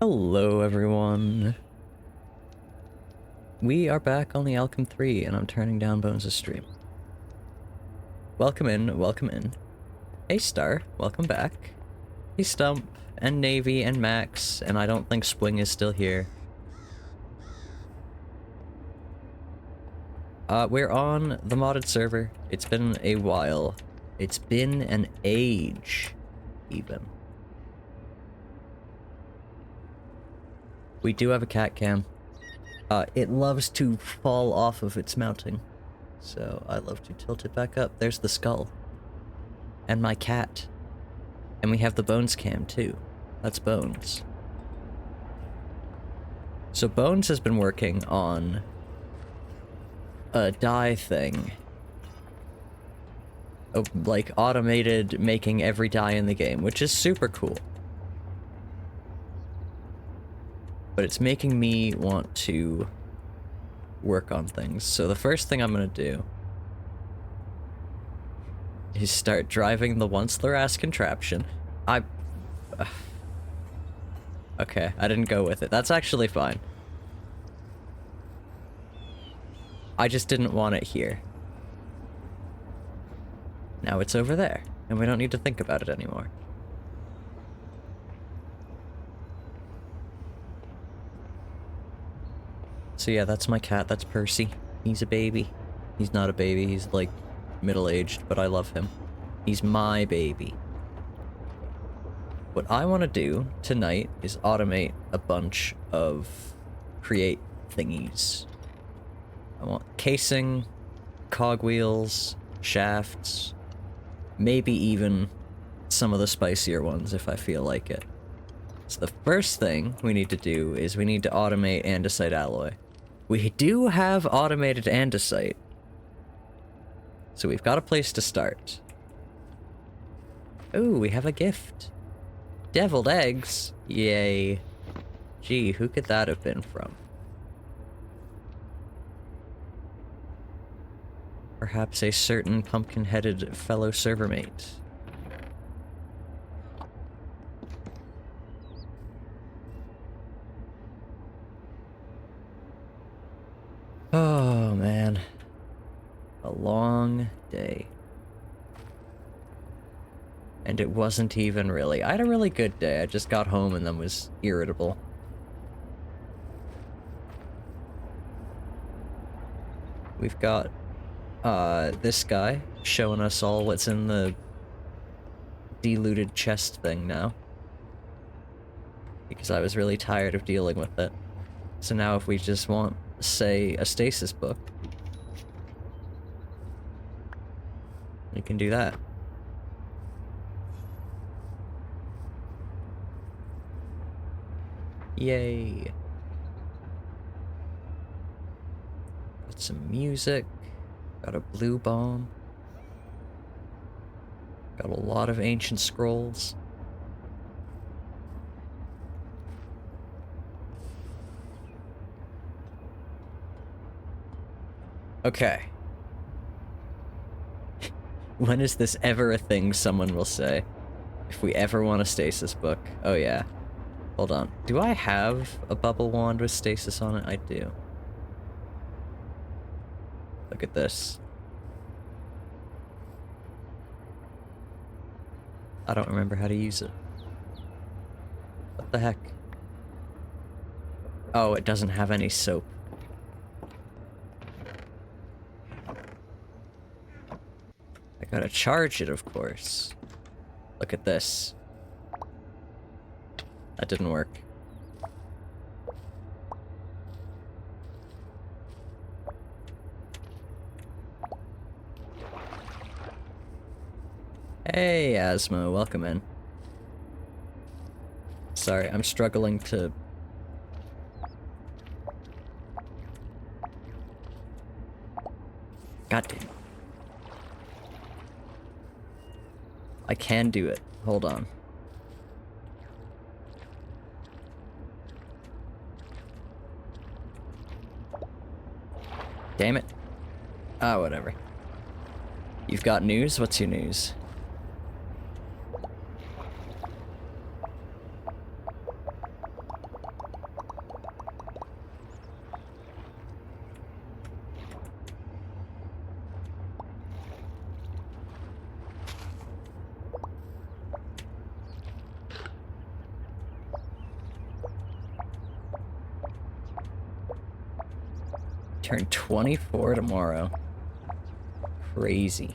Hello everyone. We are back on the Alchem3 and I'm turning down Bones' stream. Welcome in, welcome in. Hey Star, welcome back. Hey Stump, and Navy, and Max, and I don't think Swing is still here. We're on the modded server. It's been a while. It's been an age, even. We do have a cat cam. It loves to fall off of its mounting, so I love to tilt it back up. There's the skull. And my cat. And we have the Bones cam, too. That's Bones. So Bones has been working on a dye thing. Like, automated making every dye in the game, which is super cool. But it's making me want to work on things. So the first thing I'm gonna do is start driving the once-Larass contraption. Okay, I didn't go with it. That's actually fine. I just didn't want it here. Now it's over there, and we don't need to think about it anymore. So yeah, that's my cat, that's Percy. He's a baby. He's not a baby, he's like middle-aged, but I love him. He's my baby. What I want to do tonight is automate a bunch of create thingies. I want casing, cogwheels, shafts, maybe even some of the spicier ones if I feel like it. So the first thing we need to do is we need to automate andesite alloy. We do have automated andesite, so we've got a place to start. Ooh, we have a gift. Deviled eggs? Yay. Gee, who could that have been from? Perhaps a certain pumpkin-headed fellow servermate. Oh, man. A long day. And it wasn't even really. I had a really good day. I just got home and then was irritable. We've got, this guy showing us all what's in the delooted chest thing now. Because I was really tired of dealing with it. So now if we just want, say, a stasis book, we can do that. Yay. Got some music. Got a blue bomb. Got a lot of ancient scrolls. Okay. When is this ever a thing someone will say? If we ever want a stasis book. Oh yeah. Hold on. Do I have a bubble wand with stasis on it? I do. Look at this. I don't remember how to use it. What the heck? Oh, it doesn't have any soap. I gotta charge it, of course. Look at this. That didn't work. Hey, Asmo, welcome in. Sorry, I'm struggling to... God damn. I can do it. Hold on. Damn it. Ah, whatever. You've got news? What's your news? Turn 24 tomorrow. Crazy.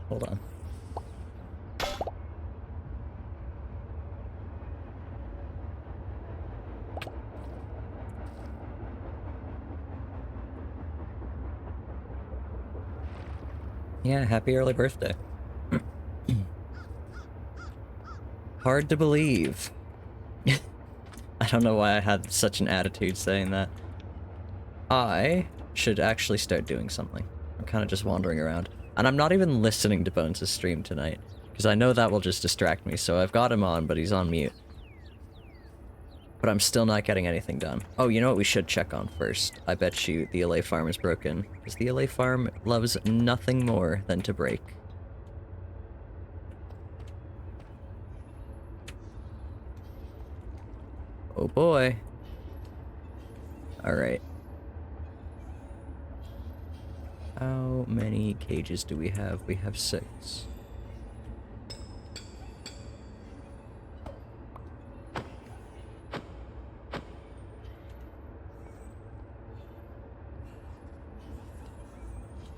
Hold on. Yeah, happy early birthday. Hard to believe. I don't know why I had such an attitude saying that. I should actually start doing something. I'm kind of just wandering around. And I'm not even listening to Bones' stream tonight, because I know that will just distract me, so I've got him on, but he's on mute. But I'm still not getting anything done. Oh, you know what we should check on first? I bet you the LA farm is broken, because the LA farm loves nothing more than to break. Oh boy. Alright. How many cages do we have? We have 6.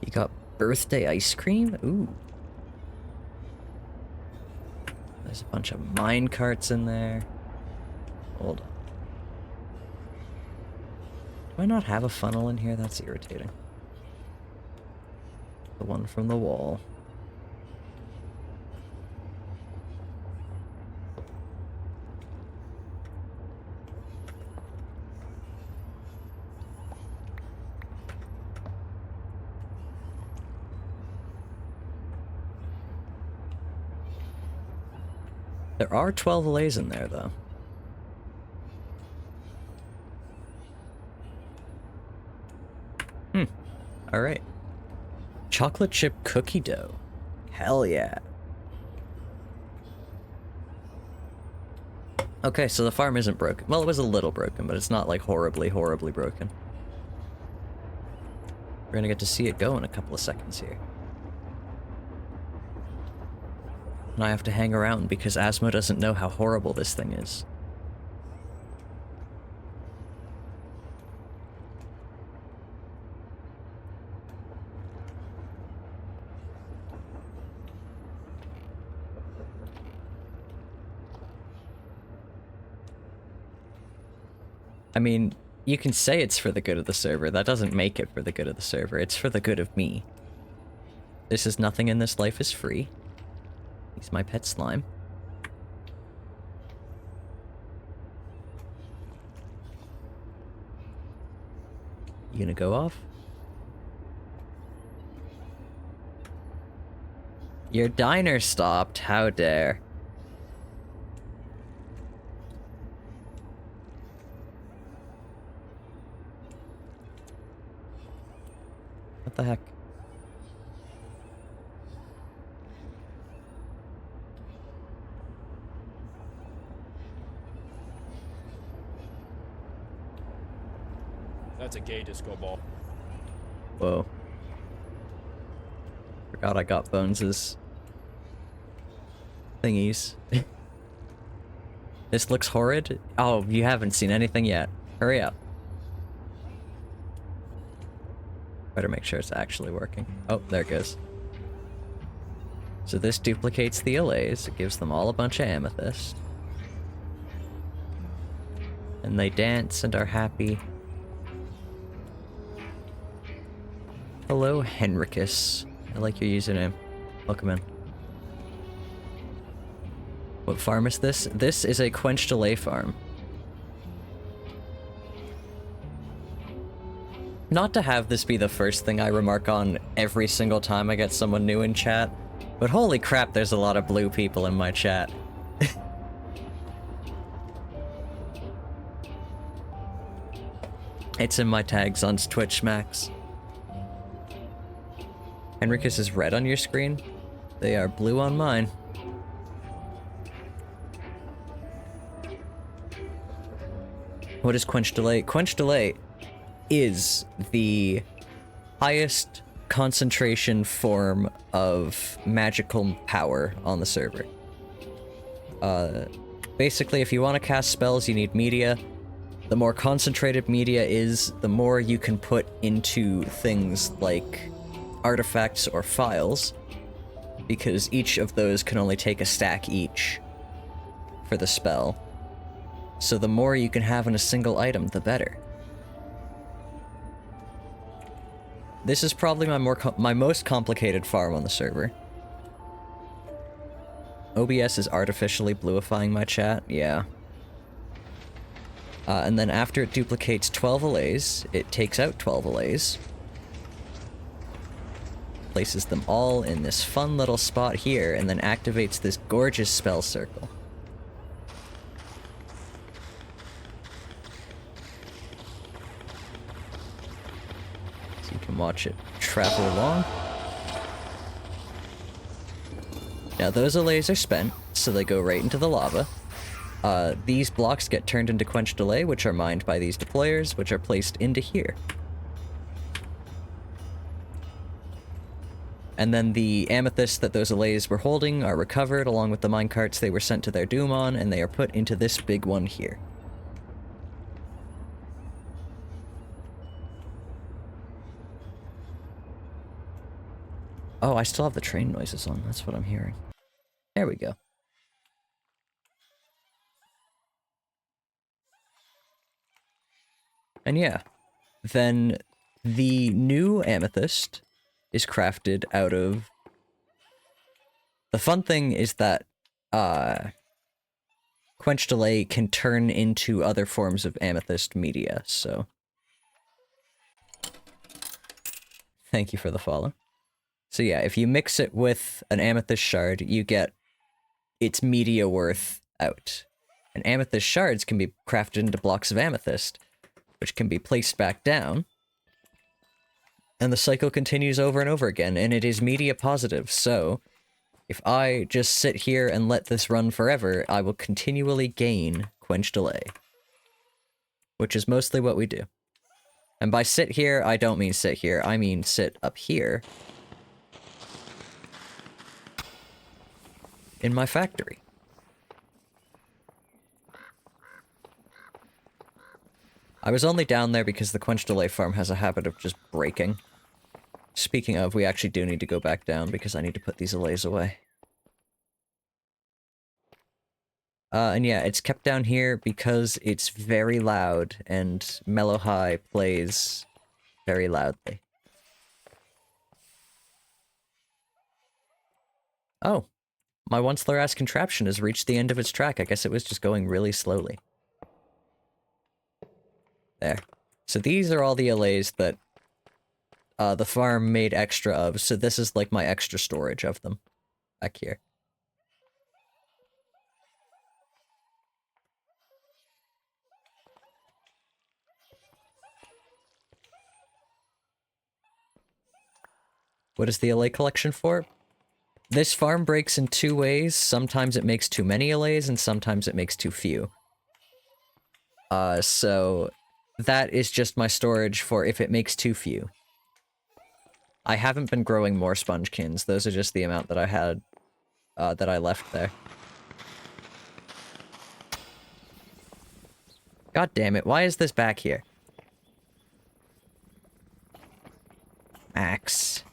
You got birthday ice cream? Ooh. There's a bunch of mine carts in there. Hold on. Do I not have a funnel in here? That's irritating. The one from the wall. There are 12 allays in there, though. Alright. Chocolate chip cookie dough. Hell yeah. Okay, so the farm isn't broken. Well, it was a little broken, but it's not like horribly, horribly broken. We're gonna get to see it go in a couple of seconds here. And I have to hang around because Asmo doesn't know how horrible this thing is. I mean, you can say it's for the good of the server. That doesn't make it for the good of the server. It's for the good of me. This is nothing in this life is free. He's my pet slime. You gonna go off? Your diner stopped. How dare. What the heck? That's a gay disco ball. Whoa. Forgot I got Bones's thingies. This looks horrid. Oh, you haven't seen anything yet. Hurry up. Better make sure it's actually working. Oh, there it goes. So this duplicates the allays. It gives them all a bunch of amethyst. And they dance and are happy. Hello, Henricus. I like your username. Welcome in. What farm is this? This is a quenched allay farm. Not to have this be the first thing I remark on every single time I get someone new in chat, but holy crap, there's a lot of blue people in my chat. It's in my tags on Twitch, Max. Henricus is red on your screen? They are blue on mine. What is quenched allay? Quenched allay is the highest concentration form of magical power on the server. Basically, if you want to cast spells, you need media. The more concentrated media is, the more you can put into things like artifacts or files, because each of those can only take a stack each for the spell. So the more you can have in a single item, the better. This is probably my most complicated farm on the server. OBS is artificially bluifying my chat, yeah. And then after it duplicates 12 allays, it takes out 12 allays, places them all in this fun little spot here, and then activates this gorgeous spell circle. So you can watch it travel along. Now those allays are spent, so they go right into the lava. These blocks get turned into quenched allay, which are mined by these deployers, which are placed into here. And then the amethysts that those allays were holding are recovered, along with the minecarts they were sent to their doom on, and they are put into this big one here. Oh, I still have the train noises on, that's what I'm hearing. There we go. And yeah, then the new amethyst is crafted out of... The fun thing is that, quenched allay can turn into other forms of amethyst media, so... Thank you for the follow. So yeah, if you mix it with an amethyst shard, you get its media worth out. And amethyst shards can be crafted into blocks of amethyst, which can be placed back down. And the cycle continues over and over again, and it is media positive, so if I just sit here and let this run forever, I will continually gain quenched allay. Which is mostly what we do. And by sit here, I don't mean sit here, I mean sit up here in my factory. I was only down there because the quenched allay farm has a habit of just breaking. Speaking of, we actually do need to go back down because I need to put these allays away. And yeah, it's kept down here because it's very loud, and Mellow High plays very loudly. Oh, my once-there-ass contraption has reached the end of its track. I guess it was just going really slowly. There. So these are all the allays that the farm made extra of, so this is like my extra storage of them back here. What is the allay collection for? This farm breaks in two ways. Sometimes it makes too many allays, and sometimes it makes too few. So that is just my storage for if it makes too few. I haven't been growing more spongekins. Those are just the amount that I had, that I left there. God damn it, why is this back here? Max.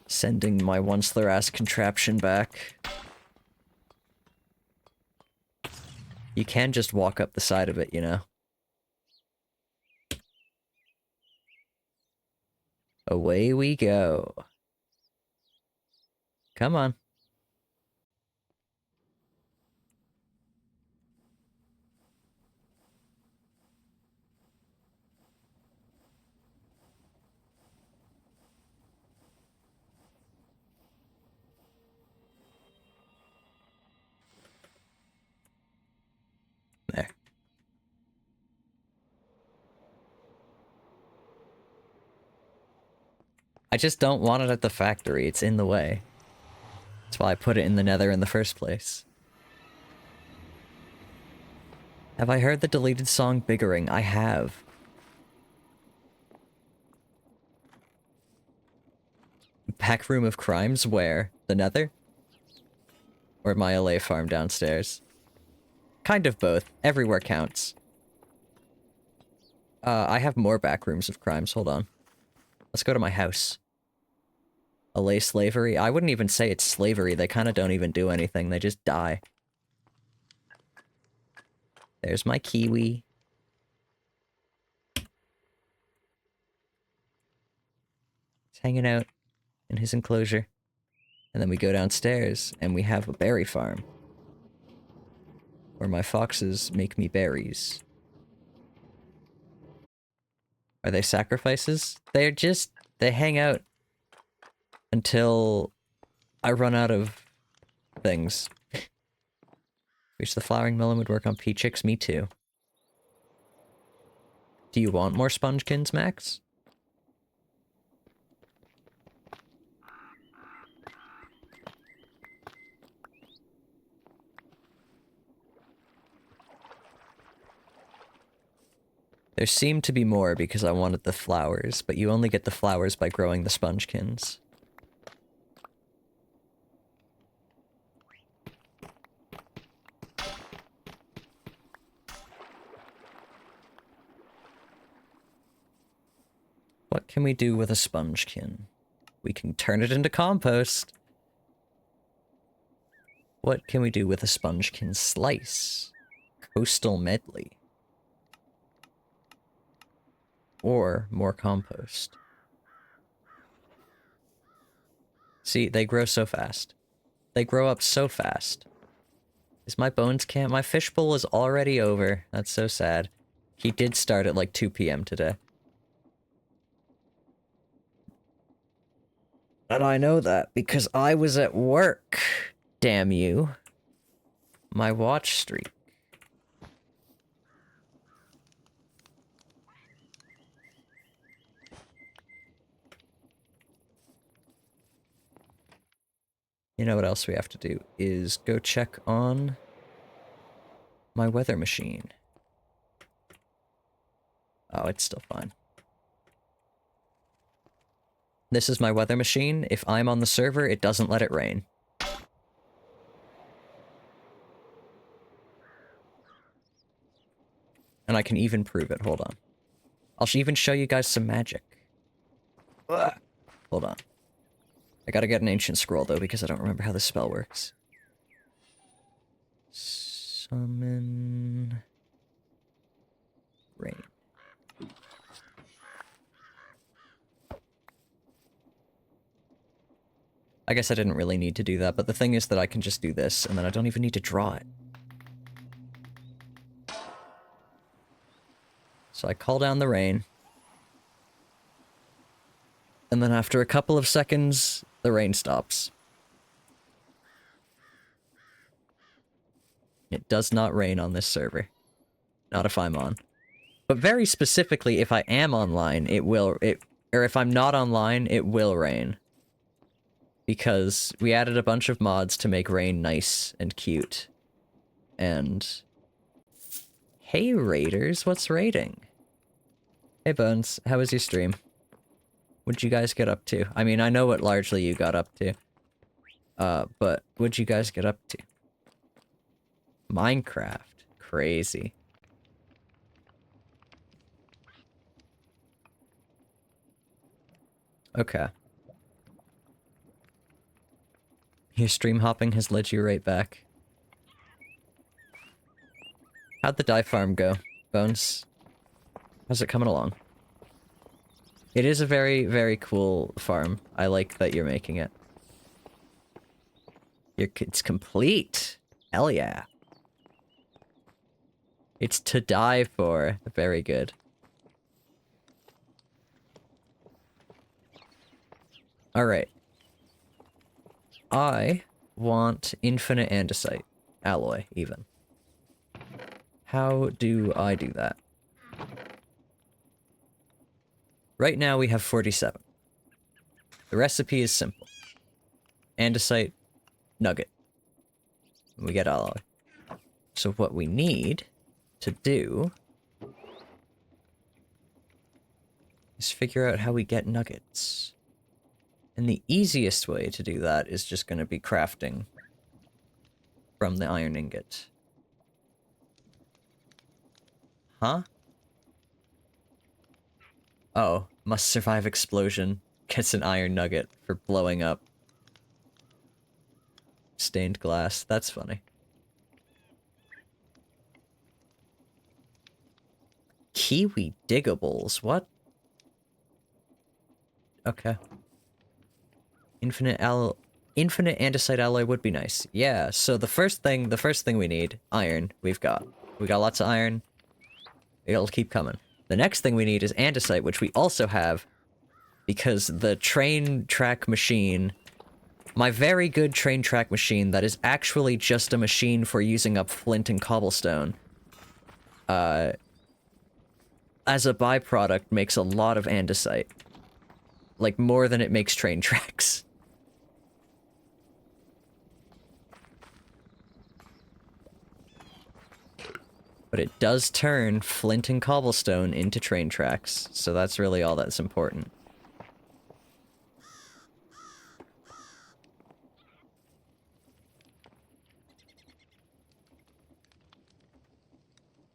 Sending my once-there-ass contraption back. You can just walk up the side of it, you know? Away we go. Come on. There. I just don't want it at the factory. It's in the way. That's why I put it in the nether in the first place. Have I heard the deleted song Biggering? I have. Back room of crimes where? The Nether? Or my LA farm downstairs? Kind of both. Everywhere counts. I have more back rooms of crimes. Hold on. Let's go to my house. LA slavery? I wouldn't even say it's slavery. They kind of don't even do anything. They just die. There's my kiwi. He's hanging out in his enclosure. And then we go downstairs and we have a berry farm. Where my foxes make me berries. Are they sacrifices? They're just... They hang out until I run out of things. Wish the flowering melon would work on Peachix. Me too. Do you want more spongekins, Max? There seemed to be more because I wanted the flowers, but you only get the flowers by growing the spongekins. What can we do with a spongekin? We can turn it into compost. What can we do with a spongekin slice? Coastal medley. Or more compost. See, they grow so fast. They grow up so fast. Is my bones camp? My fishbowl is already over. That's so sad. He did start at like 2 PM today. And I know that because I was at work. Damn you. My watch streak. You know what else we have to do is go check on my weather machine. Oh, it's still fine. This is my weather machine. If I'm on the server, it doesn't let it rain. And I can even prove it. Hold on. I'll even show you guys some magic. Ugh. Hold on. I gotta get an ancient scroll, though, because I don't remember how this spell works. Summon... rain. I guess I didn't really need to do that, but the thing is that I can just do this, and then I don't even need to draw it. So I call down the rain. And then after a couple of seconds, the rain stops. It does not rain on this server. Not if I'm on. But very specifically, if I am online, it will... or if I'm not online, it will rain. Because we added a bunch of mods to make rain nice and cute. And... Hey, raiders, what's raiding? Hey, Bones, how was your stream? What'd you guys get up to? I mean, I know what largely you got up to. But what'd you guys get up to? Minecraft. Crazy. Okay. Your stream hopping has led you right back. How'd the dye farm go, Bones? How's it coming along? It is a very, very cool farm. I like that you're making it. It's complete. Hell yeah. It's to die for. Very good. Alright. I want infinite andesite. Alloy, even. How do I do that? Right now we have 47. The recipe is simple. Andesite, nugget. We get alloy. So what we need to do is figure out how we get nuggets. And the easiest way to do that is just going to be crafting from the iron ingot. Huh? Oh, must survive explosion. Gets an iron nugget for blowing up stained glass. That's funny. Kiwi diggables, what? Okay. Infinite andesite alloy would be nice. Yeah, so the first thing we need, iron, we've got. We got lots of iron. It'll keep coming. The next thing we need is andesite, which we also have, because the train track machine, my very good train track machine that is actually just a machine for using up flint and cobblestone, as a byproduct, makes a lot of andesite. Like, more than it makes train tracks. But it does turn flint and cobblestone into train tracks, so that's really all that's important.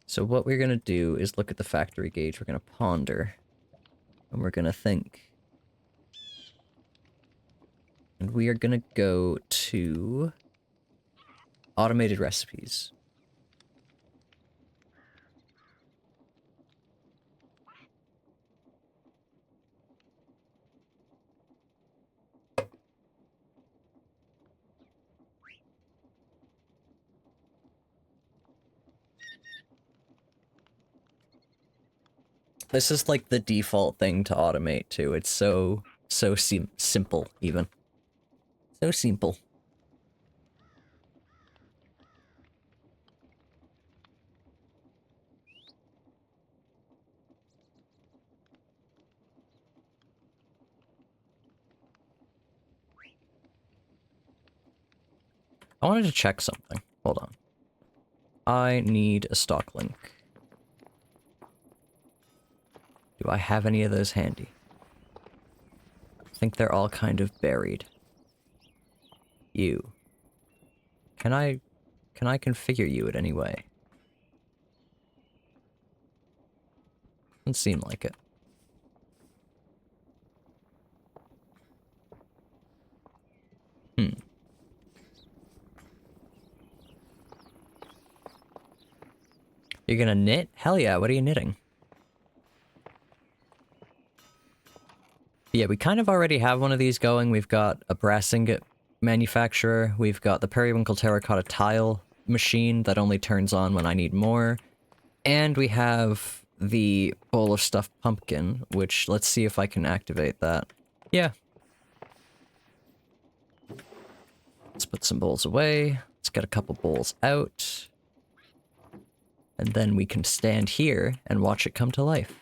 So what we're gonna do is look at the factory gauge, we're gonna ponder, and we're gonna think. And we are gonna go to automated recipes. This is like the default thing to automate too. It's so simple even. So simple. I wanted to check something. Hold on. I need a stock link. Do I have any of those handy? I think they're all kind of buried. You. Can I configure you in any way? Doesn't seem like it. You're gonna knit? Hell yeah, what are you knitting? Yeah, we kind of already have one of these going. We've got a brass ingot manufacturer. We've got the periwinkle terracotta tile machine that only turns on when I need more. And we have the bowl of stuffed pumpkin, which, let's see if I can activate that. Yeah. Let's put some bowls away. Let's get a couple bowls out. And then we can stand here and watch it come to life.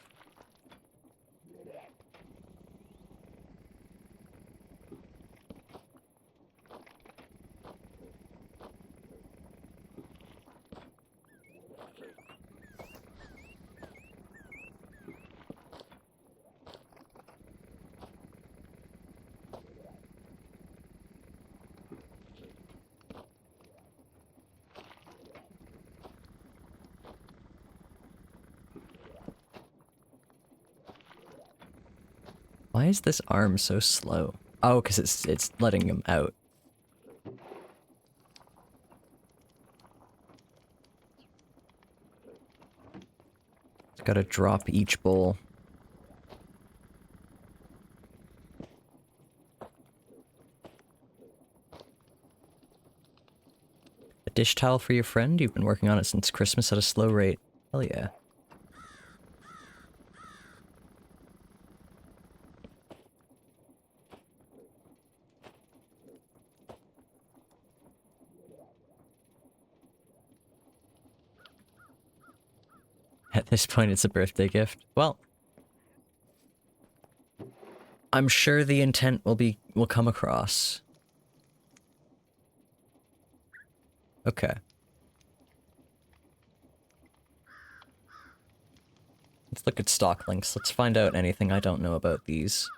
Why is this arm so slow? Oh, because it's letting him out. It's gotta drop each bowl. A dish towel for your friend? You've been working on it since Christmas at a slow rate. Hell yeah. At this point, it's a birthday gift. Well, I'm sure the intent will come across. Okay. Let's look at stock links. Let's find out anything I don't know about these.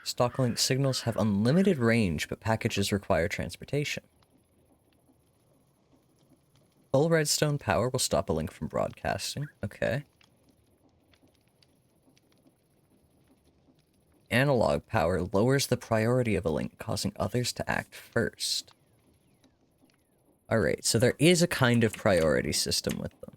Stocklink signals have unlimited range, but packages require transportation. Full redstone power will stop a link from broadcasting. Okay. Analog power lowers the priority of a link, causing others to act first. Alright, so there is a kind of priority system with them.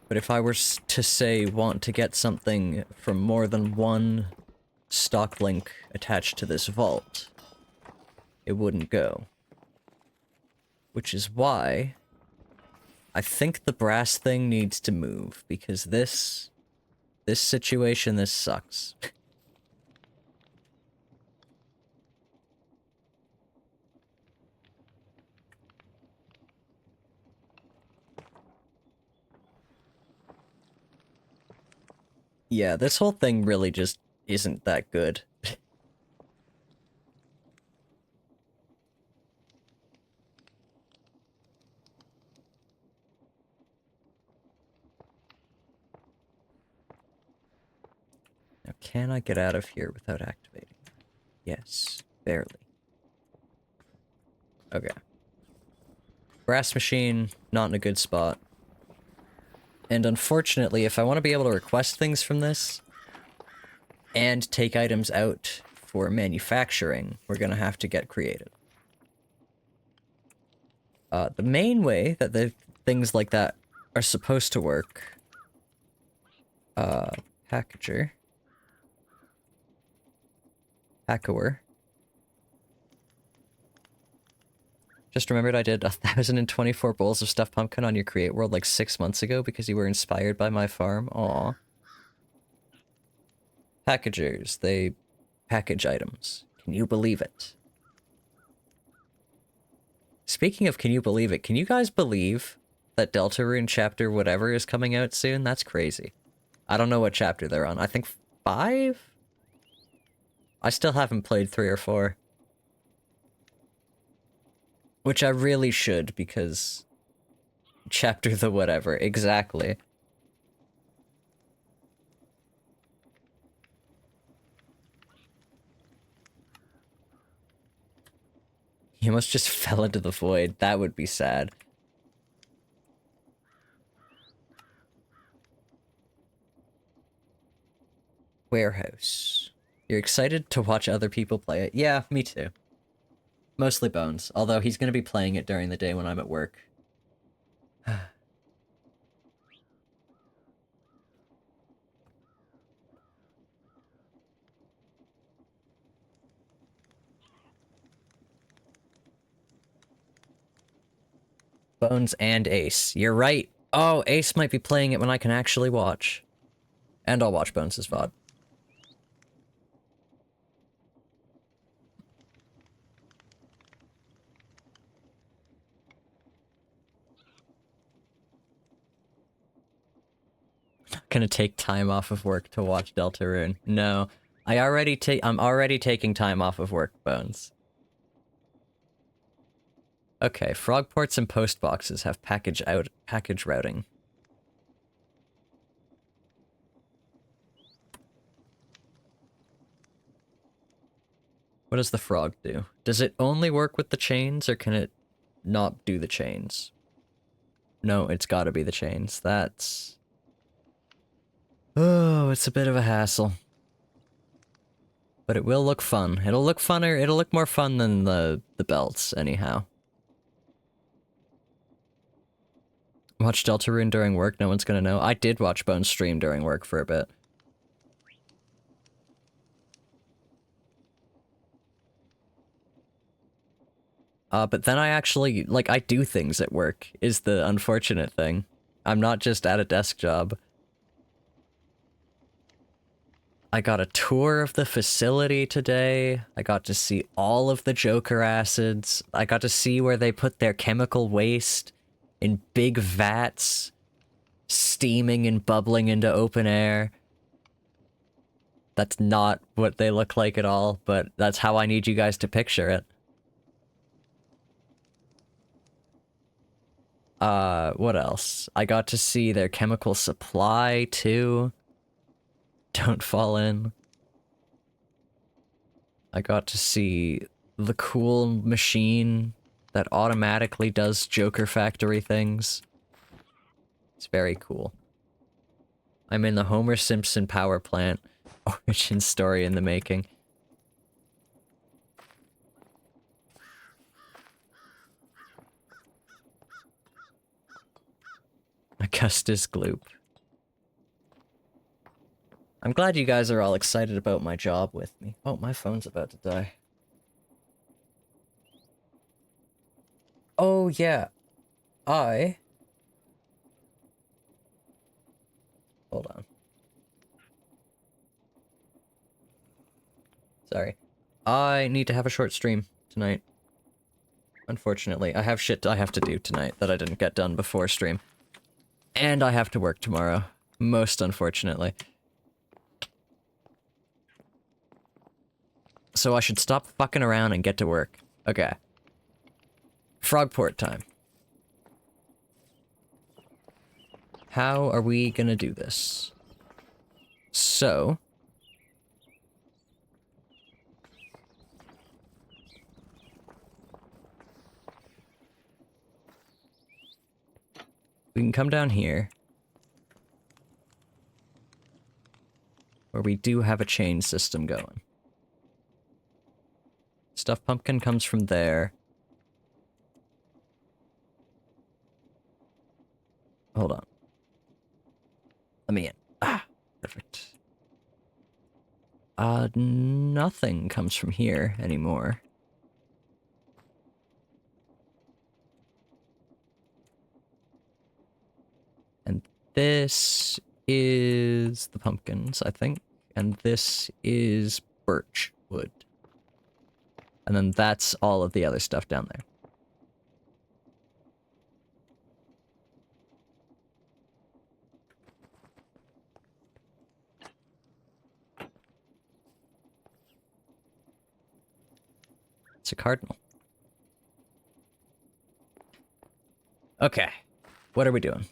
But if I were to say want to get something from more than one stock link attached to this vault, it wouldn't go. Which is why I think the brass thing needs to move, because this situation, this sucks. Yeah, this whole thing really just isn't that good. Now, can I get out of here without activating? Yes, barely. Okay. Brass machine, not in a good spot. And unfortunately, if I want to be able to request things from this, and take items out for manufacturing, we're gonna have to get creative. The main way that the things like that are supposed to work... packager. Packower. Just remembered I did 1,024 bowls of stuffed pumpkin on your Create World like 6 months ago because you were inspired by my farm. Aw. Packagers, they package items. Can you believe it? Speaking of can you believe it, can you guys believe that Deltarune chapter whatever is coming out soon? That's crazy. I don't know what chapter they're on. I think 5? I still haven't played 3 or 4. Which I really should, because... Chapter the whatever, exactly. He almost just fell into the void. That would be sad. Warehouse. You're excited to watch other people play it? Yeah, me too. Mostly Bones, although he's gonna be playing it during the day when I'm at work. Bones and Ace. You're right. Oh, Ace might be playing it when I can actually watch. And I'll watch Bones' VOD. Gonna take time off of work to watch Deltarune. No. I'm already taking time off of work, Bones. Okay, frog ports and post boxes have package routing. What does the frog do? Does it only work with the chains, or can it not do the chains? No, it's gotta be the chains. That's... Oh, it's a bit of a hassle. But it will look fun. It'll look funner, it'll look more fun than the belts, anyhow. Watch Deltarune during work, no one's gonna know. I did watch Bones stream during work for a bit. But then I actually, like, I do things at work, is the unfortunate thing. I'm not just at a desk job. I got a tour of the facility today. I got to see all of the Joker acids. I got to see where they put their chemical waste in big vats, steaming and bubbling into open air. That's not what they look like at all, but that's how I need you guys to picture it. What else? I got to see their chemical supply, too. Don't fall in. I got to see the cool machine that automatically does Joker Factory things. It's very cool. I'm in the Homer Simpson power plant. Origin story in the making. Augustus Gloop. I'm glad you guys are all excited about my job with me. Oh, my phone's about to die. Oh, yeah. Hold on. Sorry. I need to have a short stream tonight. Unfortunately, I have shit I have to do tonight that I didn't get done before stream. And I have to work tomorrow. Most unfortunately. So I should stop fucking around and get to work. Okay. Frogport time. How are we gonna do this? So... we can come down here. Where we do have a chain system going. Stuffed pumpkin comes from there. Hold on. Let me in. Ah, perfect. Nothing comes from here anymore. And this is the pumpkins, I think. And this is birch wood. And then that's all of the other stuff down there. It's a cardinal. Okay. What are we doing?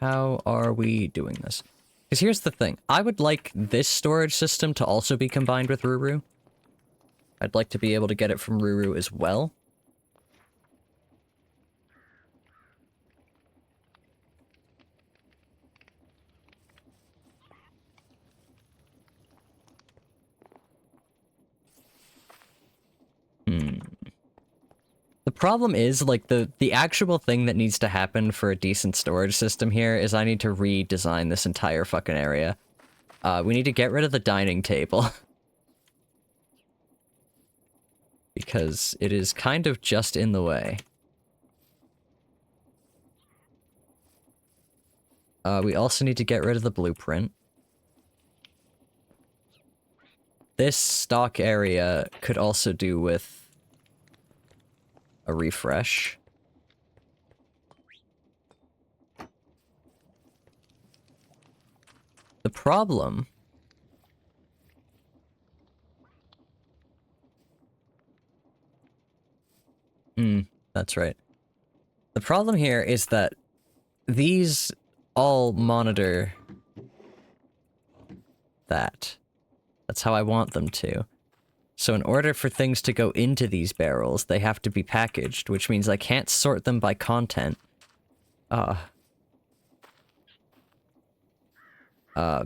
How are we doing this? Because here's the thing. I would like this storage system to also be combined with Ruru. I'd like to be able to get it from Ruru as well. The problem is, like, the actual thing that needs to happen for a decent storage system here is I need to redesign this entire fucking area. We need to get rid of the dining table. Because it is kind of just in the way. We also need to get rid of the blueprint. This stock area could also do with a refresh. The problem... that's right. The problem here is that these all monitor that. That's how I want them to. So in order for things to go into these barrels, they have to be packaged, which means I can't sort them by content.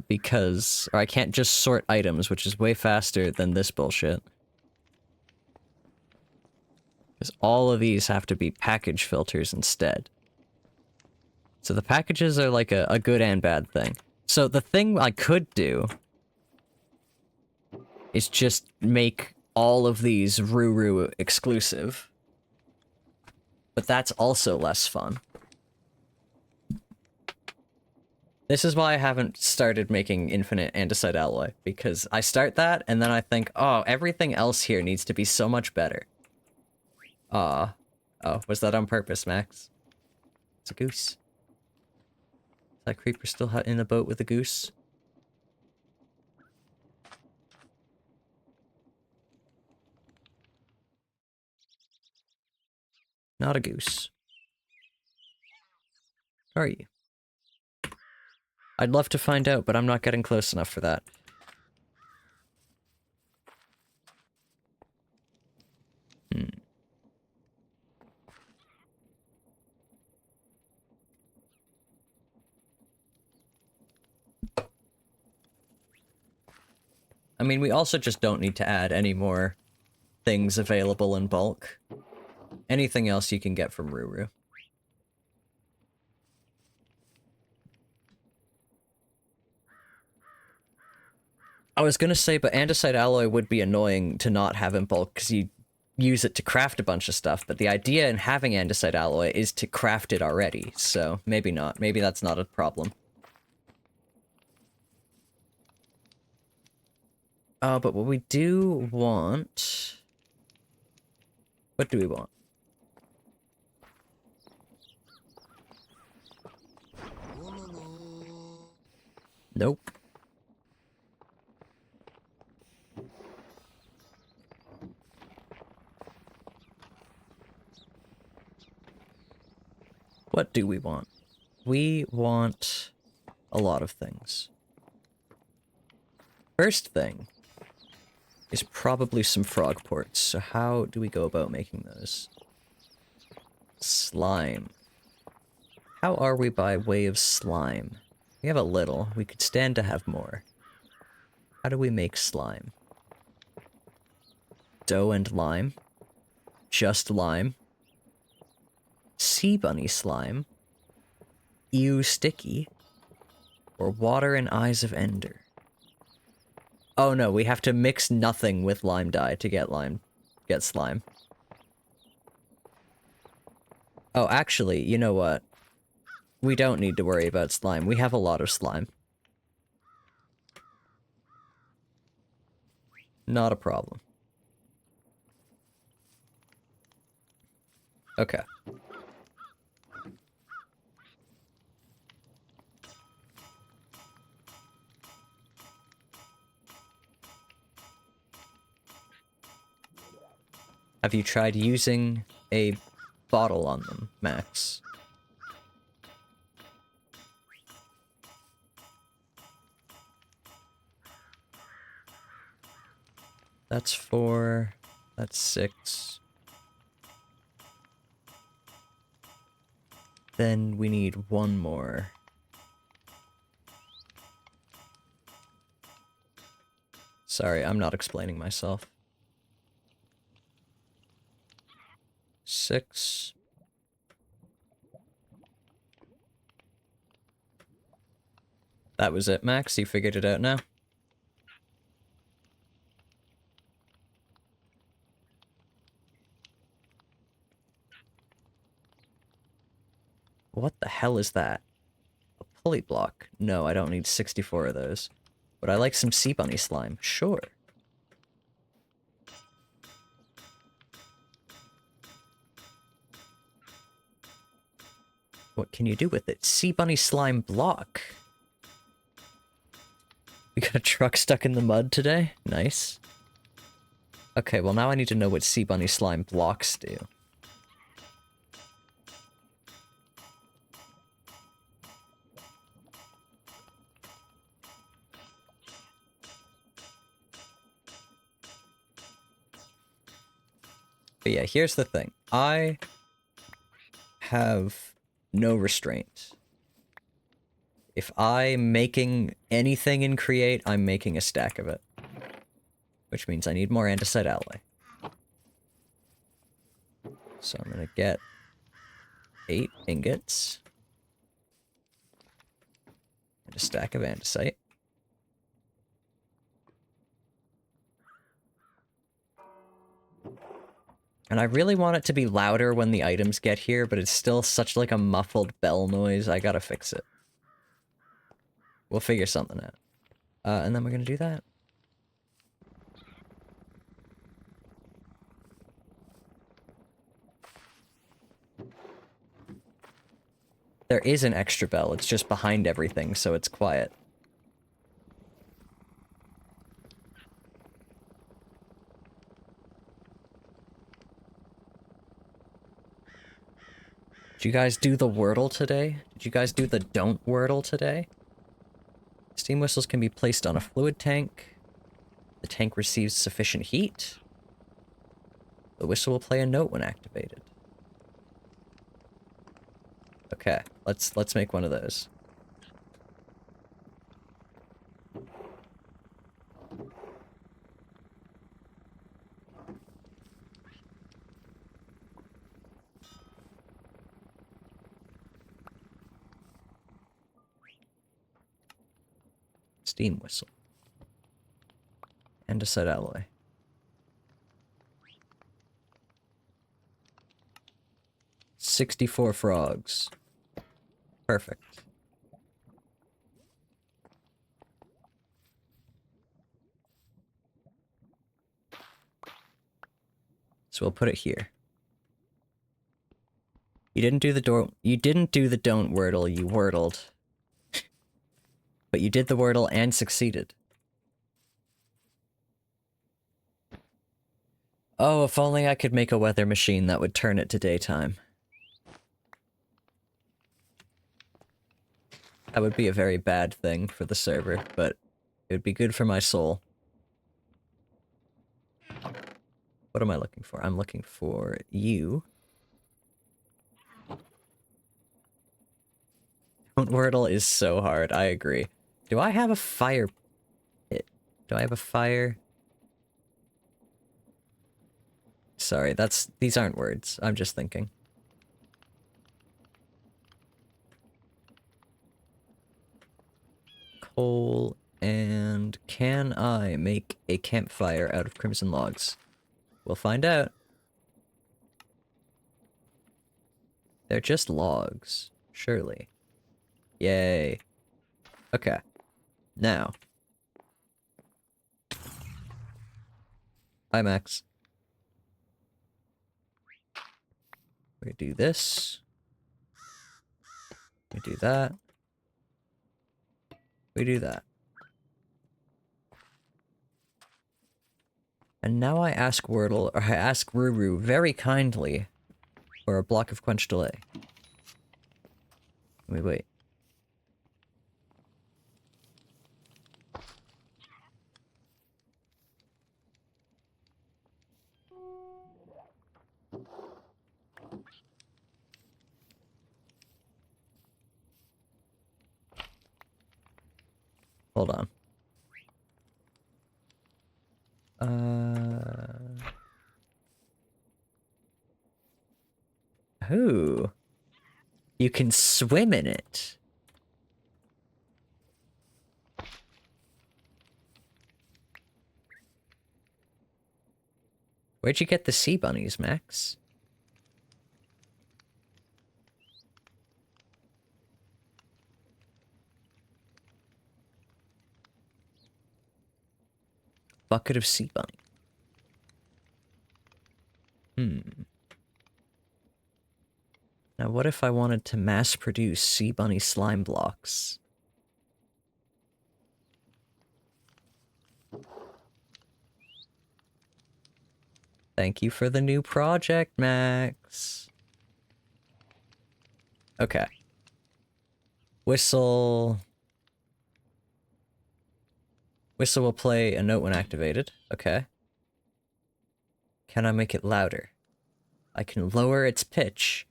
Because... or I can't just sort items, which is way faster than this bullshit. Because all of these have to be package filters instead. So the packages are like a good and bad thing. So the thing I could do is just make all of these Ruru exclusive. But that's also less fun. This is why I haven't started making infinite andesite alloy, because I start that and then I think, oh, everything else here needs to be so much better. Oh, was that on purpose, Max? It's a goose. Is that creeper still in the boat with the goose? Not a goose. Are you? I'd love to find out, but I'm not getting close enough for that. I mean, we also just don't need to add any more things available in bulk. Anything else you can get from Ruru. I was gonna say, but andesite alloy would be annoying to not have in bulk, because you use it to craft a bunch of stuff, but the idea in having andesite alloy is to craft it already, so maybe not. Maybe that's not a problem. But what we do want... What do we want? Nope. What do we want? We want a lot of things. First thing is probably some frog ports. So how do we go about making those? Slime. How are we by way of slime? We have a little. We could stand to have more. How do we make slime? Dough and lime. Just lime. Sea bunny slime. Ew sticky. Or water and eyes of ender. Oh no, we have to mix nothing with lime dye to get slime. Oh, actually, you know what? We don't need to worry about slime. We have a lot of slime. Not a problem. Okay. Have you tried using a bottle on them, Max? That's 4. That's 6. Then we need one more. Sorry, I'm not explaining myself. 6. That was it, Max? You figured it out now? What the hell is that? A pulley block? No, I don't need 64 of those. But I like some sea bunny slime. Sure. What can you do with it? Sea bunny slime block. We got a truck stuck in the mud today? Nice. Okay, well now I need to know what sea bunny slime blocks do. But yeah, here's the thing. I have no restraint. If I'm making anything in Create, I'm making a stack of it. Which means I need more andesite alloy. So I'm gonna get 8 ingots. And a stack of andesite. And I really want it to be louder when the items get here, but it's still such like a muffled bell noise, I gotta fix it. We'll figure something out. And then we're gonna do that. There is an extra bell, it's just behind everything, so it's quiet. Did you guys do the Wordle today? Did you guys do the don't Wordle today? Steam whistles can be placed on a fluid tank. The tank receives sufficient heat. The whistle will play a note when activated. Okay, let's make one of those. Steam whistle. Andesite alloy. $64 frogs. Perfect. So we'll put it here. You didn't do the don't Wordle, you wordled. But you did the Wordle and succeeded. Oh, if only I could make a weather machine that would turn it to daytime. That would be a very bad thing for the server, but it would be good for my soul. What am I looking for? I'm looking for you. Don't Wordle is so hard, I agree. Do I have a fire pit? Do I have a fire? Sorry, these aren't words. I'm just thinking. Coal, and can I make a campfire out of crimson logs? We'll find out. They're just logs, surely. Yay. Okay. Now. Hi, Max. We do this. We do that. We do that. And now I ask Wordle, or I ask Ruru very kindly for a block of quench delay. Wait. Hold on. Ooh. You can swim in it. Where'd you get the sea bunnies, Max? Bucket of sea bunny. Now what if I wanted to mass produce sea bunny slime blocks? Thank you for the new project, Max. Okay. Whistle. Whistle will play a note when activated. Okay. Can I make it louder? I can lower its pitch.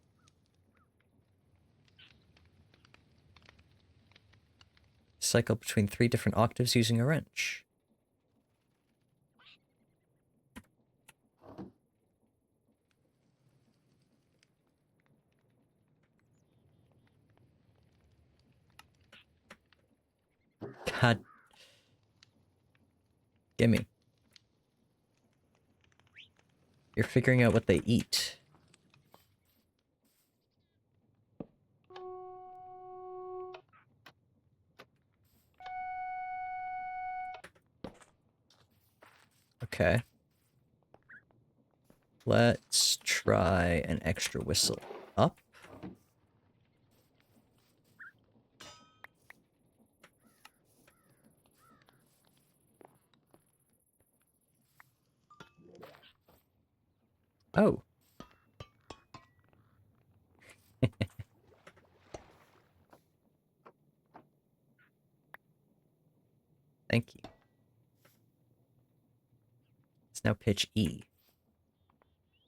Cycle between 3 different octaves using a wrench. God. Gimme. You're figuring out what they eat. Okay. Let's try an extra whistle. Up. Oh. Thank you. It's now pitch E.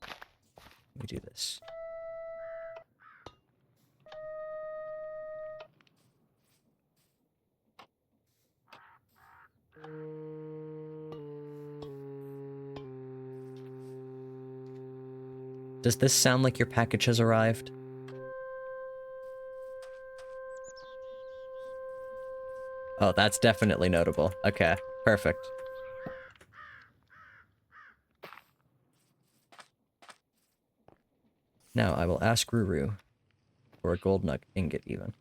Let me do this. Does this sound like your package has arrived? Oh, that's definitely notable. Okay, perfect. Now I will ask Ruru for a gold ingot even.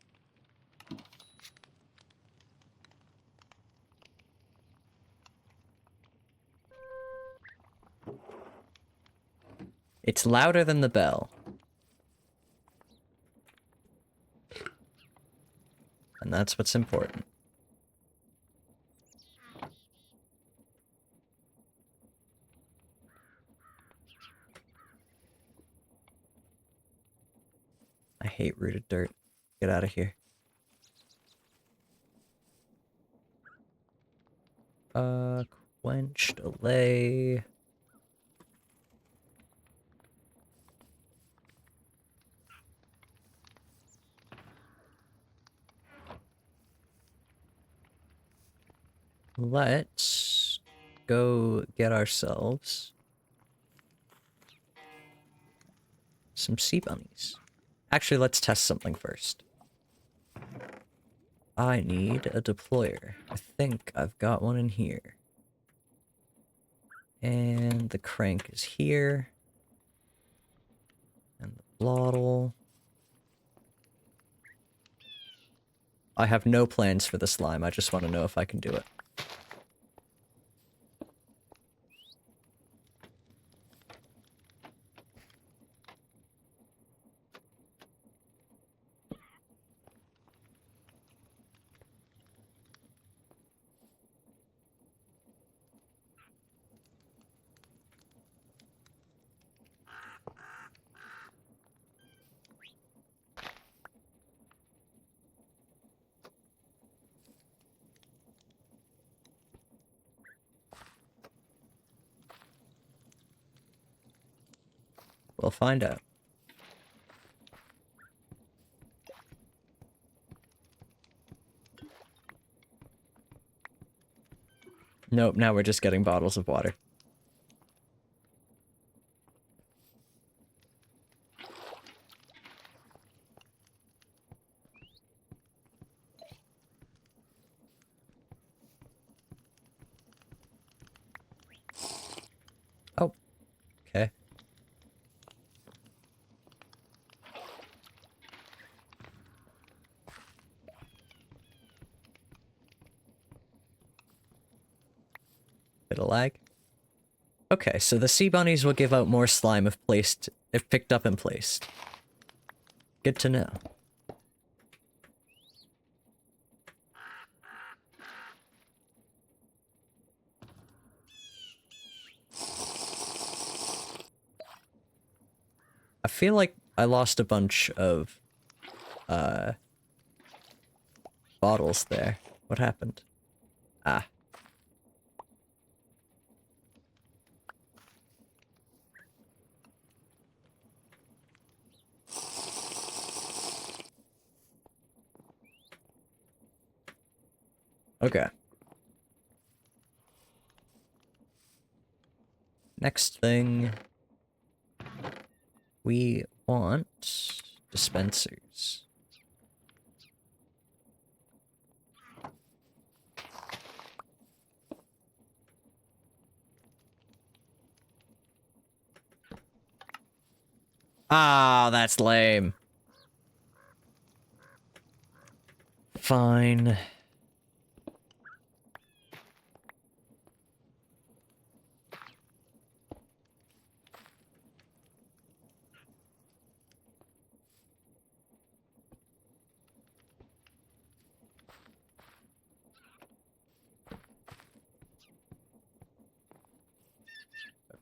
It's louder than the bell. And that's what's important. I hate rooted dirt. Get out of here. Quench, delay. Let's go get ourselves some sea bunnies. Actually, let's test something first. I need a deployer. I think I've got one in here. And the crank is here. And the blottle. I have no plans for the slime. I just want to know if I can do it. We'll find out. Nope, now we're just getting bottles of water. Oh, okay. Bit of lag. Okay, so the sea bunnies will give out more slime if picked up and placed. Good to know. I feel like I lost a bunch of bottles there. What happened? Ah. Okay. Next thing, we want dispensers. Ah, that's lame. Fine.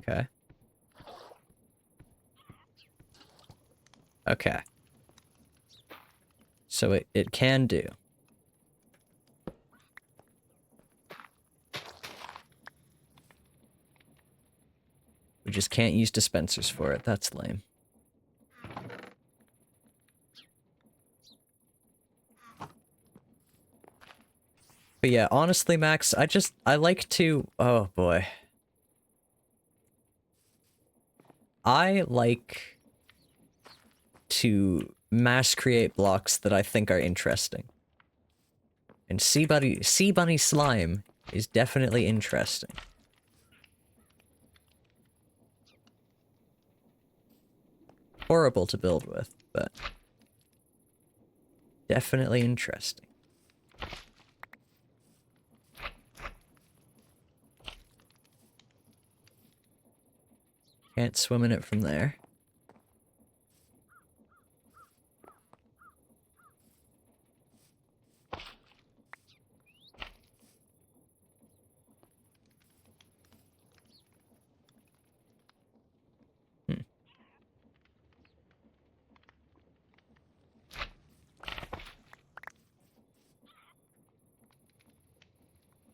Okay. Okay. So it can do. We just can't use dispensers for it. That's lame. But yeah, honestly, Max, I like to... Oh, boy. I like to mass create blocks that I think are interesting. And Sea Bunny Slime is definitely interesting. Horrible to build with, but definitely interesting. Can't swim in it from there.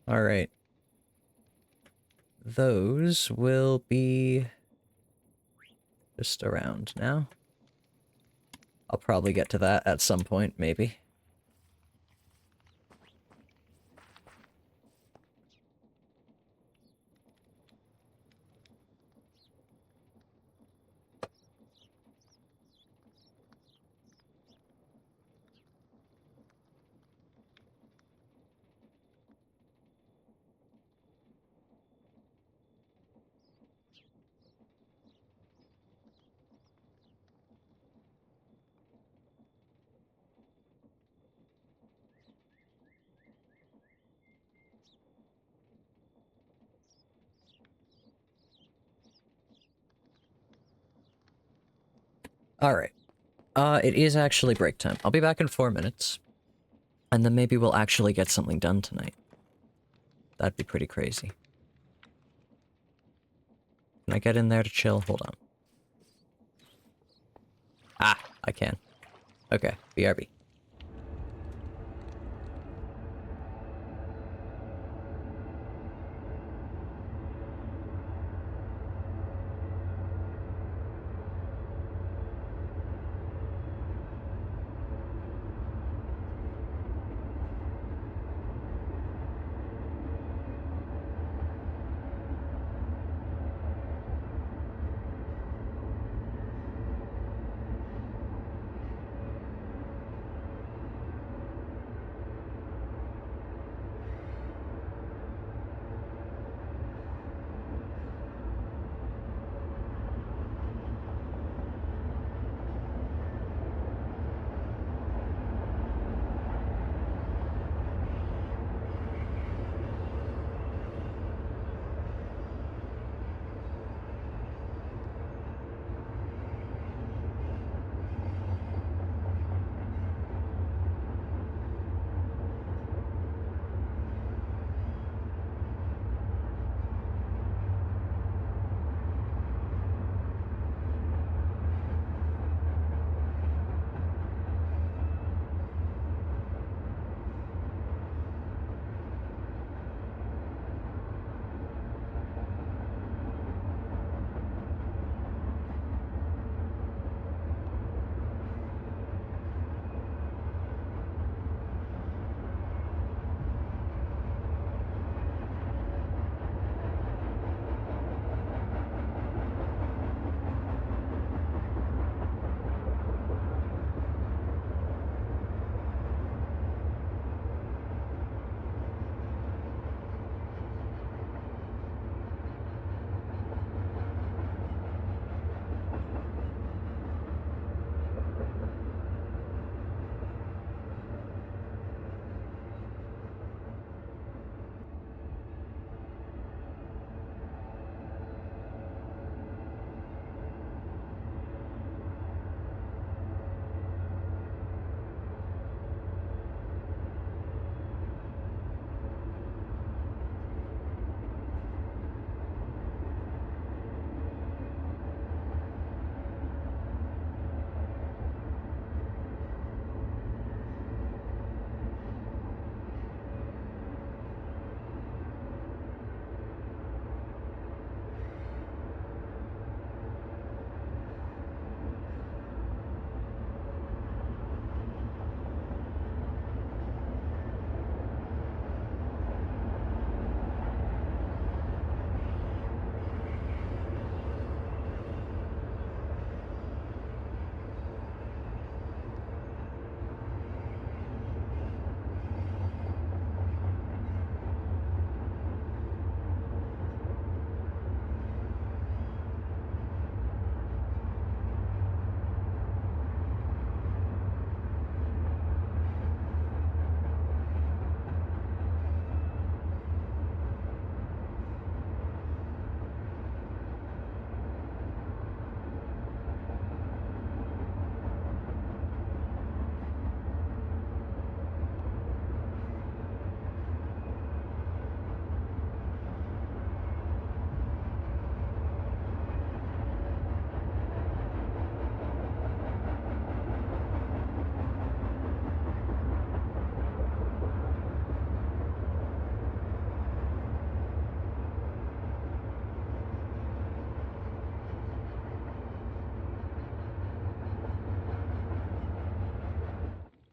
Alright. Those will be just around now. I'll probably get to that at some point, maybe. Alright. It is actually break time. I'll be back in 4 minutes. And then maybe we'll actually get something done tonight. That'd be pretty crazy. Can I get in there to chill? Hold on. Ah, I can. Okay, BRB.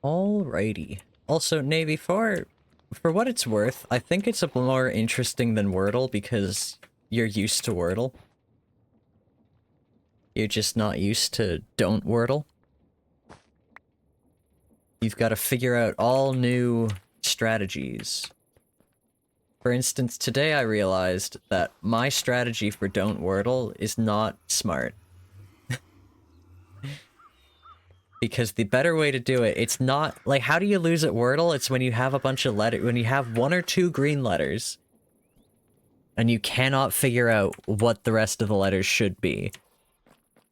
Alrighty. Also, Navy, for what it's worth, I think it's a more interesting than Wordle because you're used to Wordle. You're just not used to don't Wordle. You've got to figure out all new strategies. For instance, today I realized that my strategy for don't Wordle is not smart. Because the better way to do it, it's not, like, how do you lose at Wordle? It's when you have a bunch of when you have 1 or 2 green letters, and you cannot figure out what the rest of the letters should be.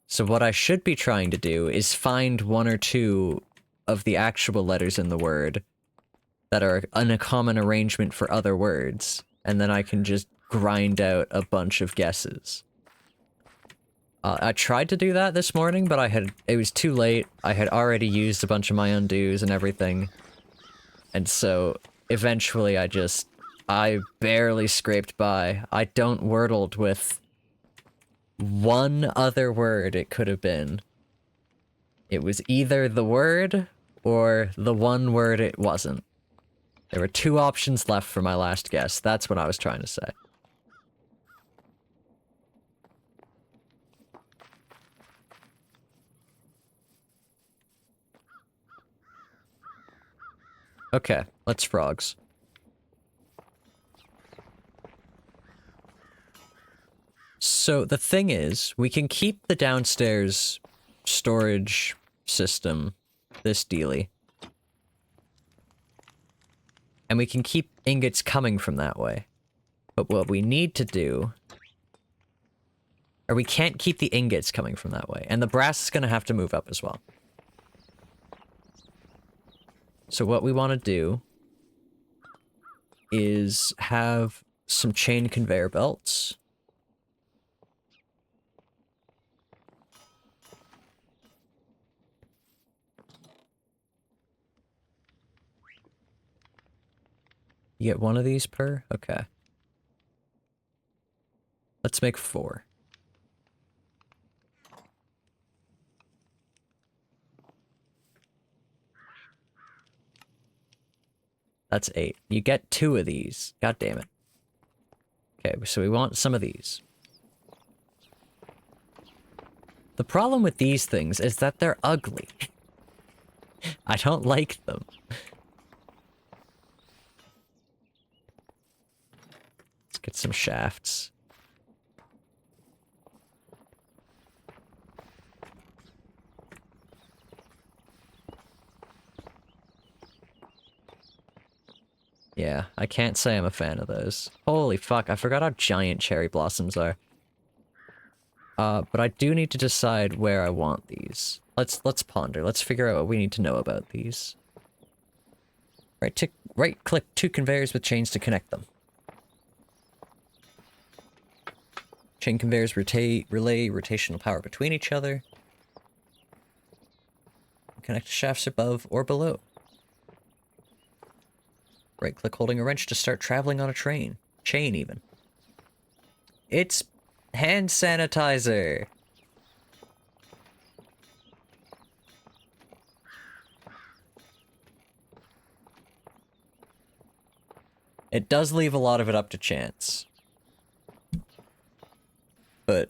So what I should be trying to do is find 1 or 2 of the actual letters in the word that are in a common arrangement for other words, and then I can just grind out a bunch of guesses. I tried to do that this morning, but it was too late. I had already used a bunch of my undos and everything. And so, eventually I barely scraped by. I don't Wordled with one other word it could have been. It was either the word, or the one word it wasn't. There were 2 options left for my last guess. That's what I was trying to say. Okay, let's frogs. So the thing is, we can keep the downstairs storage system, this dealy. And we can keep ingots coming from that way. But what we need to do... Or we can't keep the ingots coming from that way. And the brass is going to have to move up as well. So what we want to do is have some chain conveyor belts. You get 1 of these per? Okay. Let's make 4. That's 8. You get 2 of these. God damn it. Okay, so we want some of these. The problem with these things is that they're ugly. I don't like them. Let's get some shafts. Yeah, I can't say I'm a fan of those. Holy fuck, I forgot how giant cherry blossoms are. But I do need to decide where I want these. Let's ponder. Let's figure out what we need to know about these. Right-click 2 conveyors with chains to connect them. Chain conveyors relay rotational power between each other. Connect shafts above or below. Right-click holding a wrench to start traveling on a train. Chain, even. It's hand sanitizer! It does leave a lot of it up to chance. But...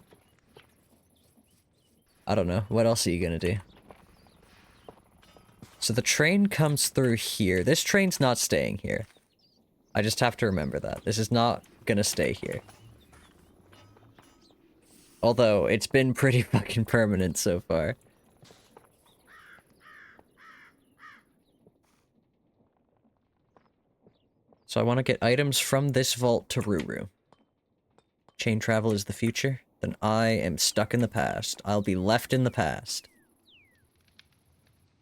I don't know. What else are you gonna do? So the train comes through here. This train's not staying here. I just have to remember that. This is not gonna stay here. Although, it's been pretty fucking permanent so far. So I want to get items from this vault to Ruru. Chain travel is the future? Then I am stuck in the past. I'll be left in the past.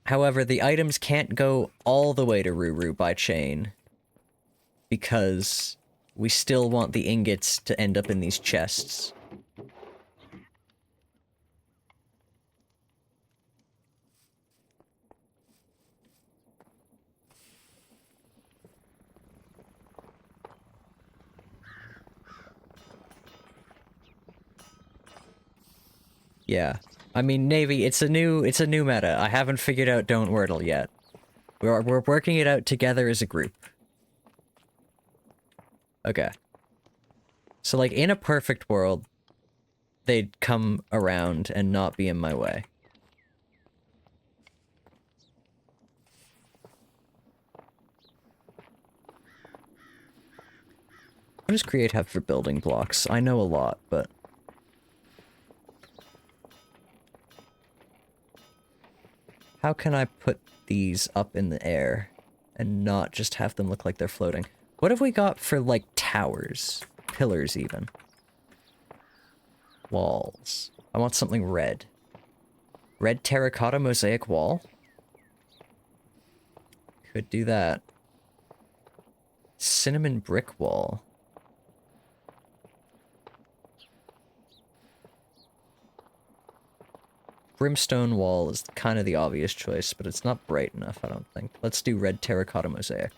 However, the items can't go all the way to Ruru by chain. Because we still want the ingots to end up in these chests. Yeah. I mean, Navy, it's a new meta. I haven't figured out Don't Wordle yet. We're working it out together as a group. Okay. So, like, in a perfect world, they'd come around and not be in my way. What does create have for building blocks? I know a lot, but... how can I put these up in the air and not just have them look like they're floating? What have we got for, like, towers? Pillars, even. Walls. I want something red. Red terracotta mosaic wall? Could do that. Cinnamon brick wall. Brimstone wall is kind of the obvious choice, but it's not bright enough, I don't think. Let's do red terracotta mosaic.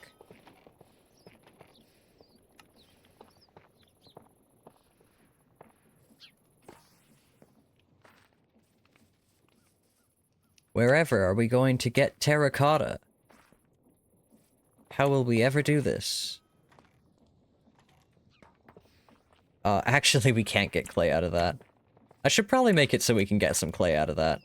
Wherever are we going to get terracotta? How will we ever do this? Actually, we can't get clay out of that. I should probably make it so we can get some clay out of that.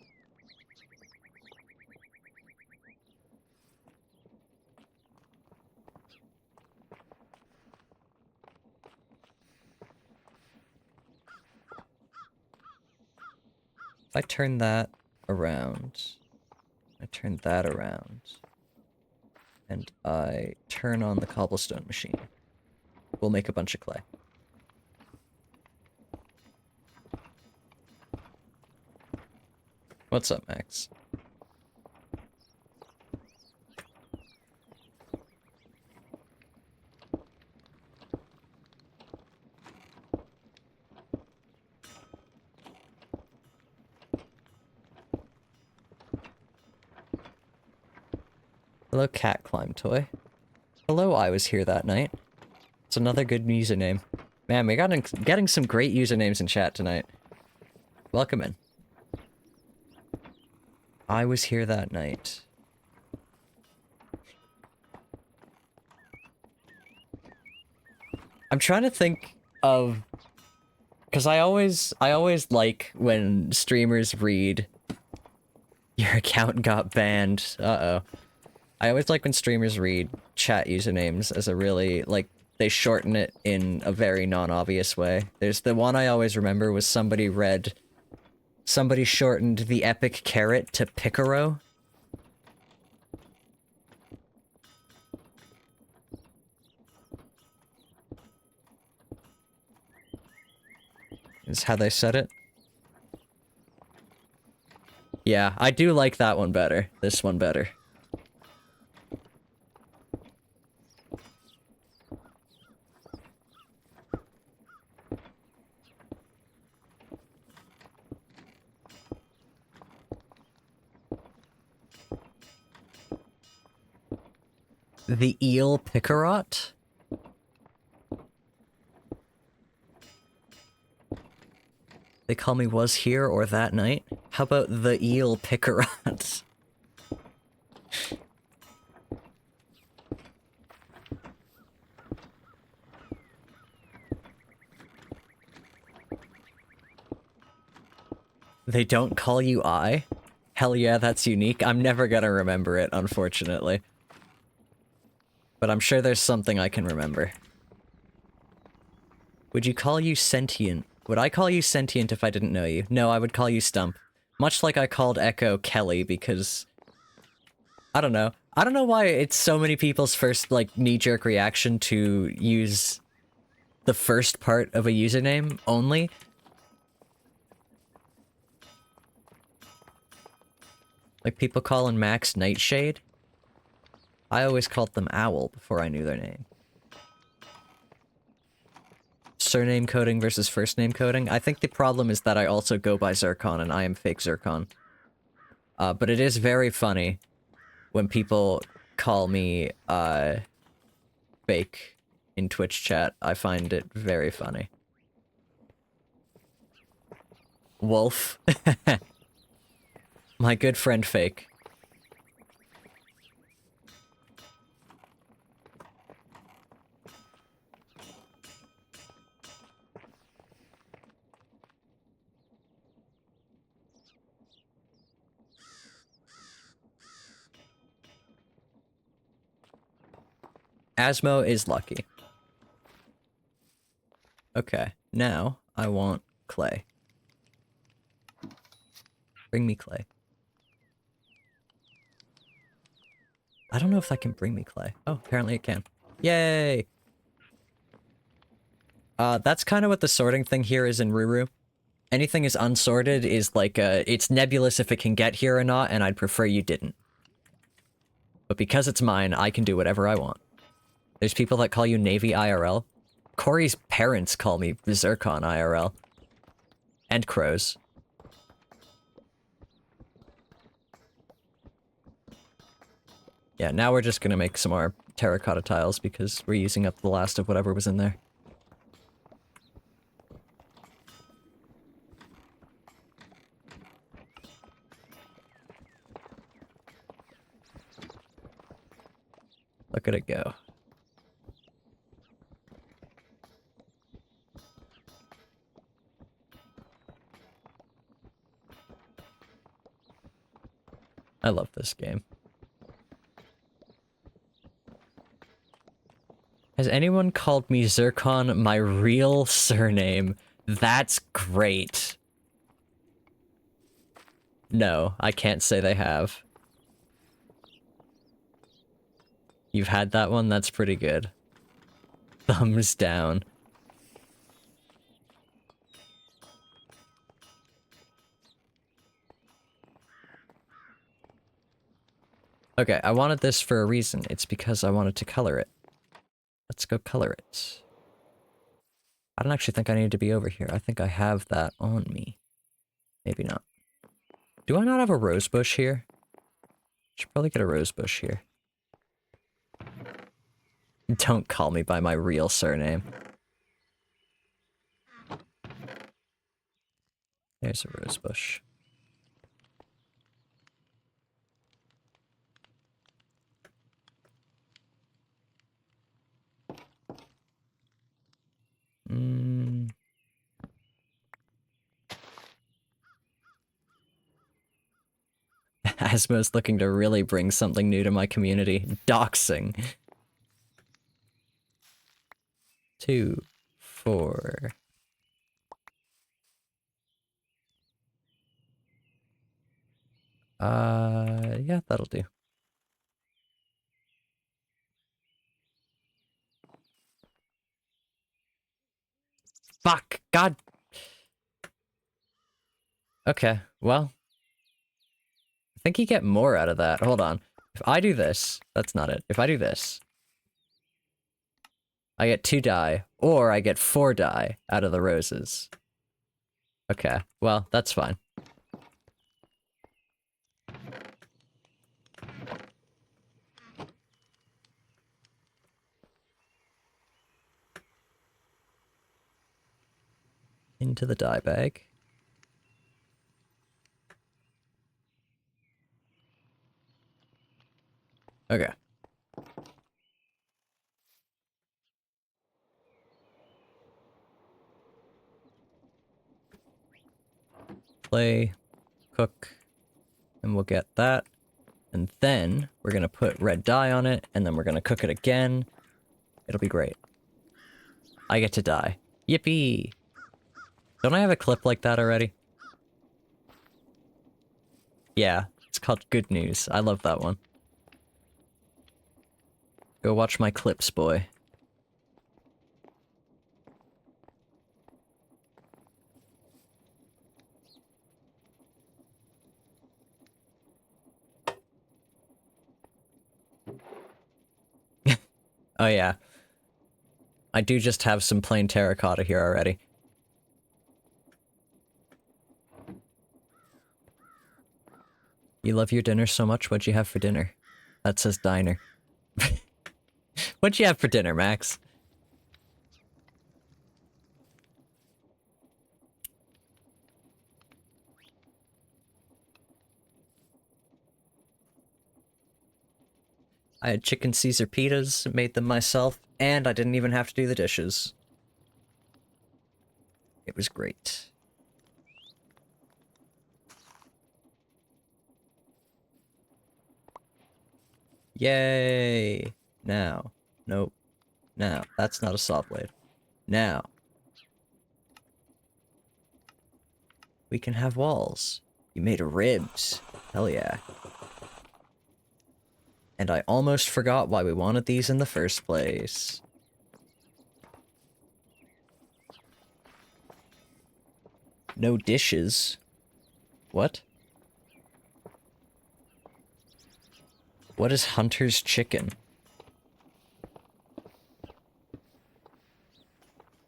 If I turn that around, I turn that around, and I turn on the cobblestone machine, we'll make a bunch of clay. What's up, Max? Hello, Cat Climb Toy. Hello, I was here that night. It's another good username. Man, we got getting some great usernames in chat tonight. Welcome in. I was here that night. I'm trying to think of... because I always like when streamers read... your account got banned. Uh-oh. I always like when streamers read chat usernames as a really, like, they shorten it in a very non-obvious way. There's the one I always remember was somebody shortened the epic carrot to Picaro. Is how they said it. Yeah, I do like that one better. This one better. The eel picarot? They call me was here or that night? How about the eel picarot? They don't call you I? Hell yeah, that's unique. I'm never gonna remember it, unfortunately. But I'm sure there's something I can remember. Would you call you sentient? Would I call you sentient if I didn't know you? No, I would call you Stump. Much like I called Echo Kelly, because... I don't know. I don't know why it's so many people's first, like, knee-jerk reaction to use the first part of a username only. Like, people calling Max Nightshade. I always called them Owl before I knew their name. Surname coding versus first name coding. I think the problem is that I also go by Zircon and I am fake Zircon. But it is very funny when people call me, fake in Twitch chat. I find it very funny. Wolf. My good friend Fake. Asmo is lucky. Okay, now I want clay. Bring me clay. I don't know if that can bring me clay. Oh, apparently it can. Yay! That's kind of what the sorting thing here is in Ruru. Anything is unsorted is like, it's nebulous if it can get here or not, and I'd prefer you didn't. But because it's mine, I can do whatever I want. There's people that call you Navy IRL. Corey's parents call me Zircon IRL. And crows. Yeah, now we're just gonna make some more terracotta tiles because we're using up the last of whatever was in there. Look at it go. I love this game. Has anyone called me Zircon my real surname? That's great. No, I can't say they have. You've had that one? That's pretty good. Thumbs down. Okay, I wanted this for a reason. It's because I wanted to color it. Let's go color it. I don't actually think I need to be over here. I think I have that on me. Maybe not. Do I not have a rose bush here? Should probably get a rose bush here. Don't call me by my real surname. There's a rose bush. Asmo's looking to really bring something new to my community. Doxing. 2, 4. Yeah, that'll do. Fuck! God! Okay, well. I think you get more out of that. Hold on. If I do this, that's not it. If I do this, I get 2 dye, or I get 4 dye out of the roses. Okay, well, that's fine. Into the dye bag. Okay. Play, cook, and we'll get that. And then we're gonna put red dye on it, and then we're gonna cook it again. It'll be great. I get to die. Yippee! Don't I have a clip like that already? Yeah, it's called Good News. I love that one. Go watch my clips, boy. Oh yeah. I do just have some plain terracotta here already. You love your dinner so much, what'd you have for dinner? That says diner. What'd you have for dinner, Max? I had chicken Caesar pitas, made them myself, and I didn't even have to do the dishes. It was great. Yay! Now, Nope. Now, that's not a saw blade. Now. We can have walls. You made ribs. Hell yeah. And I almost forgot why we wanted these in the first place. No dishes. What? What is Hunter's chicken?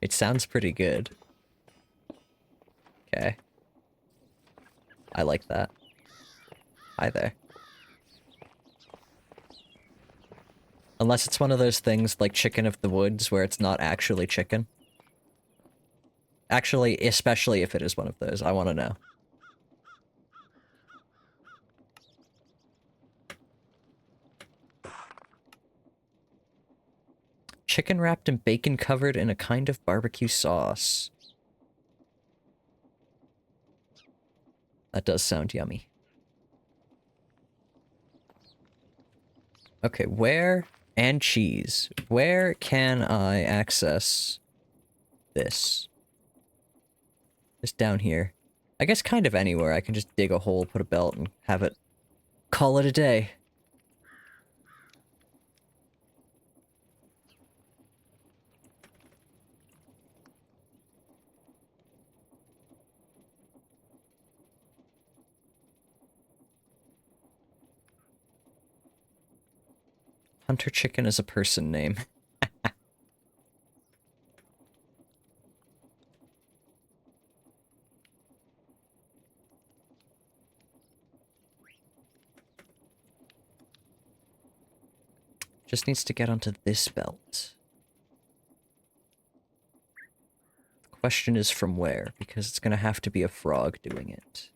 It sounds pretty good. Okay. I like that. Hi there. Unless it's one of those things like Chicken of the Woods where it's not actually chicken. Actually, especially if it is one of those, I want to know. Chicken wrapped and bacon covered in a kind of barbecue sauce. That does sound yummy. Okay, where... and cheese. Where can I access this? Just down here. I guess kind of anywhere. I can just dig a hole, put a belt, and have it... call it a day. Hunter Chicken is a person name. Just needs to get onto this belt. The question is from where, because it's gonna have to be a frog doing it.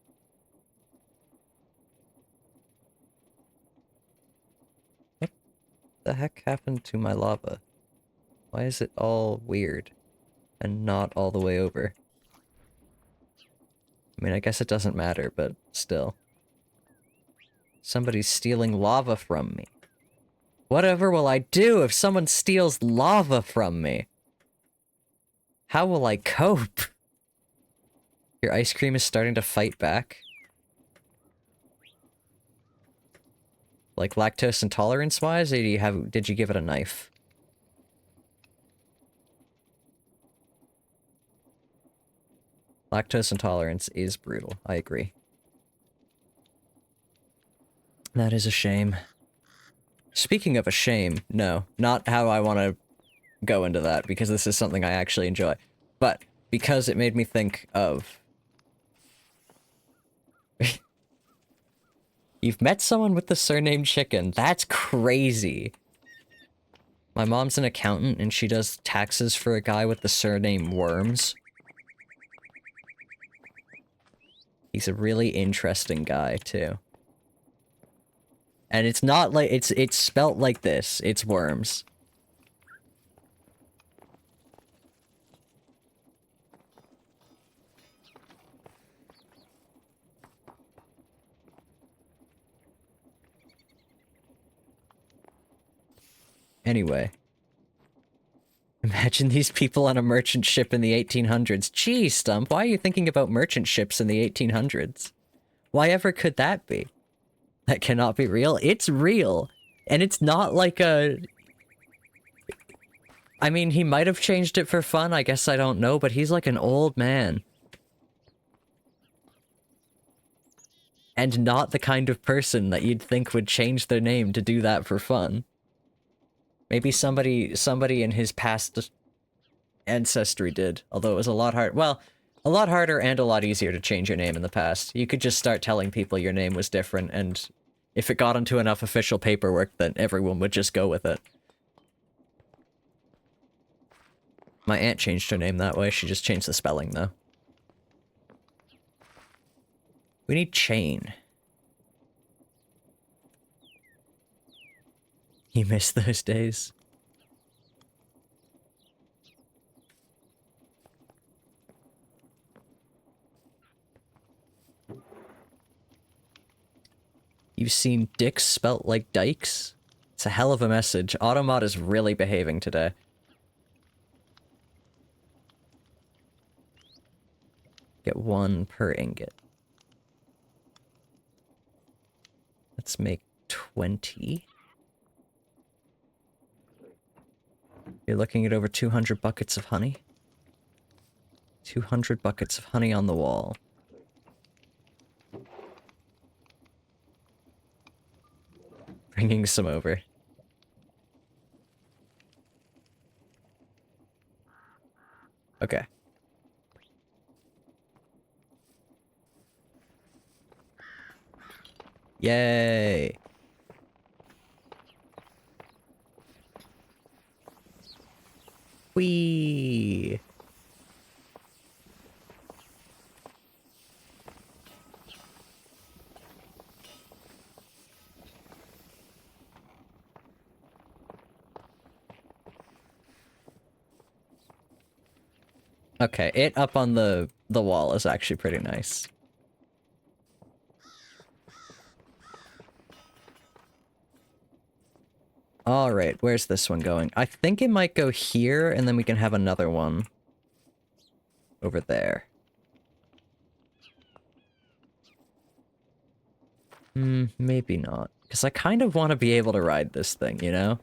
What the heck happened to my lava? Why is it all weird and not all the way over? I mean, I guess it doesn't matter, but still. Somebody's stealing lava from me. Whatever will I do if someone steals lava from me? How will I cope? Your ice cream is starting to fight back. Like lactose intolerance-wise, or did you give it a knife? Lactose intolerance is brutal, I agree. That is a shame. Speaking of a shame, no, not how I want to go into that, because this is something I actually enjoy. But, because it made me think of... You've met someone with the surname Chicken. That's crazy. My mom's an accountant, and she does taxes for a guy with the surname Worms. He's a really interesting guy, too. And it's not like, it's spelt like this. It's Worms. Anyway. Imagine these people on a merchant ship in the 1800s. Gee, Stump, why are you thinking about merchant ships in the 1800s? Why ever could that be? That cannot be real. It's real. And it's not like a... I mean, he might have changed it for fun, I guess I don't know, but he's like an old man. And not the kind of person that you'd think would change their name to do that for fun. Maybe somebody in his past ancestry did, although it was a lot hard. Well, a lot harder and a lot easier to change your name in the past. You could just start telling people your name was different, and if it got into enough official paperwork, then everyone would just go with it. My aunt changed her name that way. She just changed the spelling, though. We need chain. You miss those days? You've seen dicks spelt like dykes? It's a hell of a message. Automod is really behaving today. Get 1 per ingot. Let's make 20. You're looking at over 200 buckets of honey. 200 buckets of honey on the wall. Bringing some over. Okay. Yay! Whee! Okay, it up on the wall is actually pretty nice. Alright, where's this one going? I think it might go here, and then we can have another one over there. Maybe not. Because I kind of want to be able to ride this thing, you know?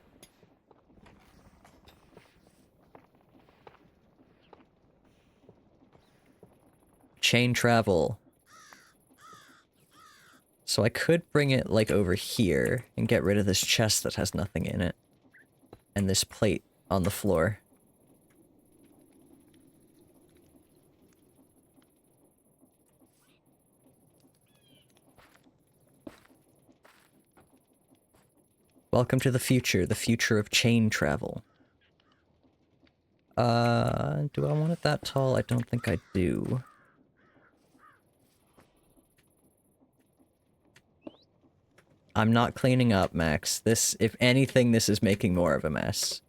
Chain travel. So I could bring it, like, over here and get rid of this chest that has nothing in it. And this plate on the floor. Welcome to the future of chain travel. Do I want it that tall? I don't think I do. I'm not cleaning up, Max. This, if anything, this is making more of a mess.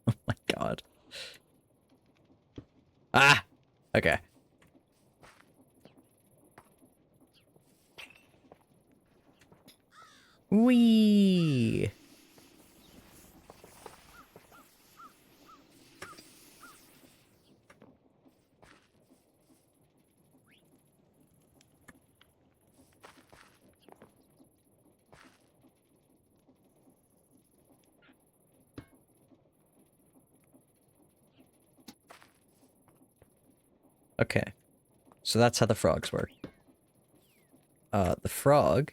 Oh my god. Ah! Okay. Whee! Okay. So that's how the frogs work. The frog...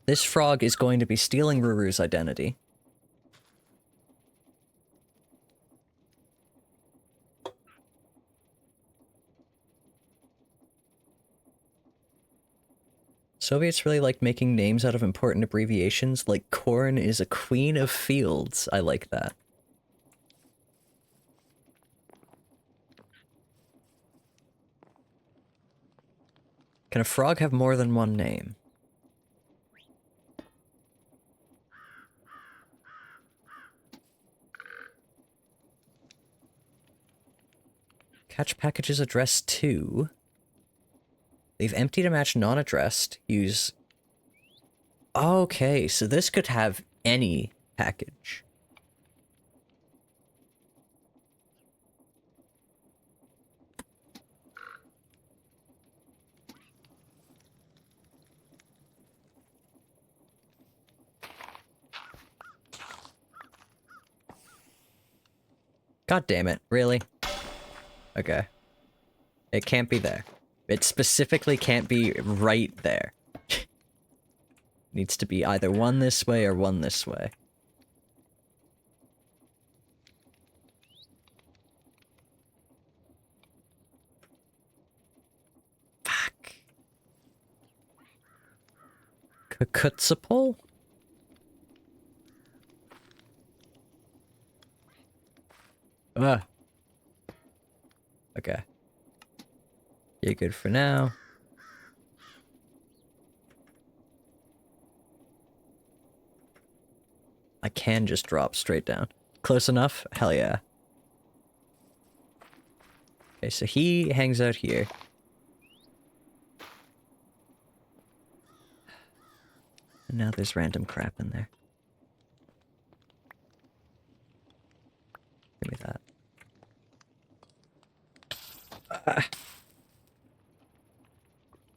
This frog is going to be stealing Ruru's identity. Soviets really like making names out of important abbreviations, like corn is a queen of fields. I like that. Can a frog have more than one name? Catch packages addressed to... Leave empty to match non-addressed. Use... Okay, so this could have any package. God damn it, really? Okay. It can't be there. It specifically can't be right there. Needs to be either one this way or one this way. Fuck. Kukutsapol? Ugh. Okay. You're good for now. I can just drop straight down. Close enough? Hell yeah. Okay, so he hangs out here. And now there's random crap in there. Give me that.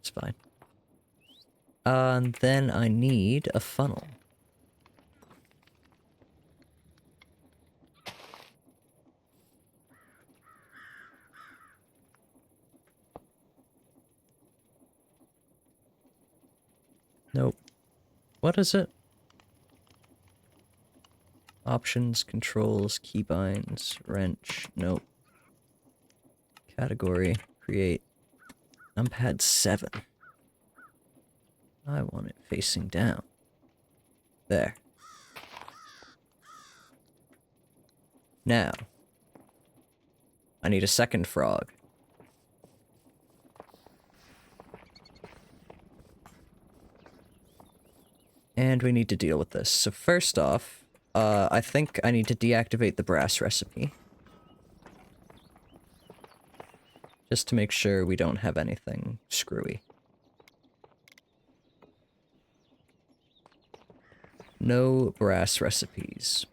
It's fine. And then I need a funnel. Nope. What is it? Options, controls, keybinds, wrench. Nope. Category, create. Numpad 7. I want it facing down. There. Now. I need a second frog. And we need to deal with this. So first off, I think I need to deactivate the brass recipe. Just to make sure we don't have anything screwy. No brass recipes.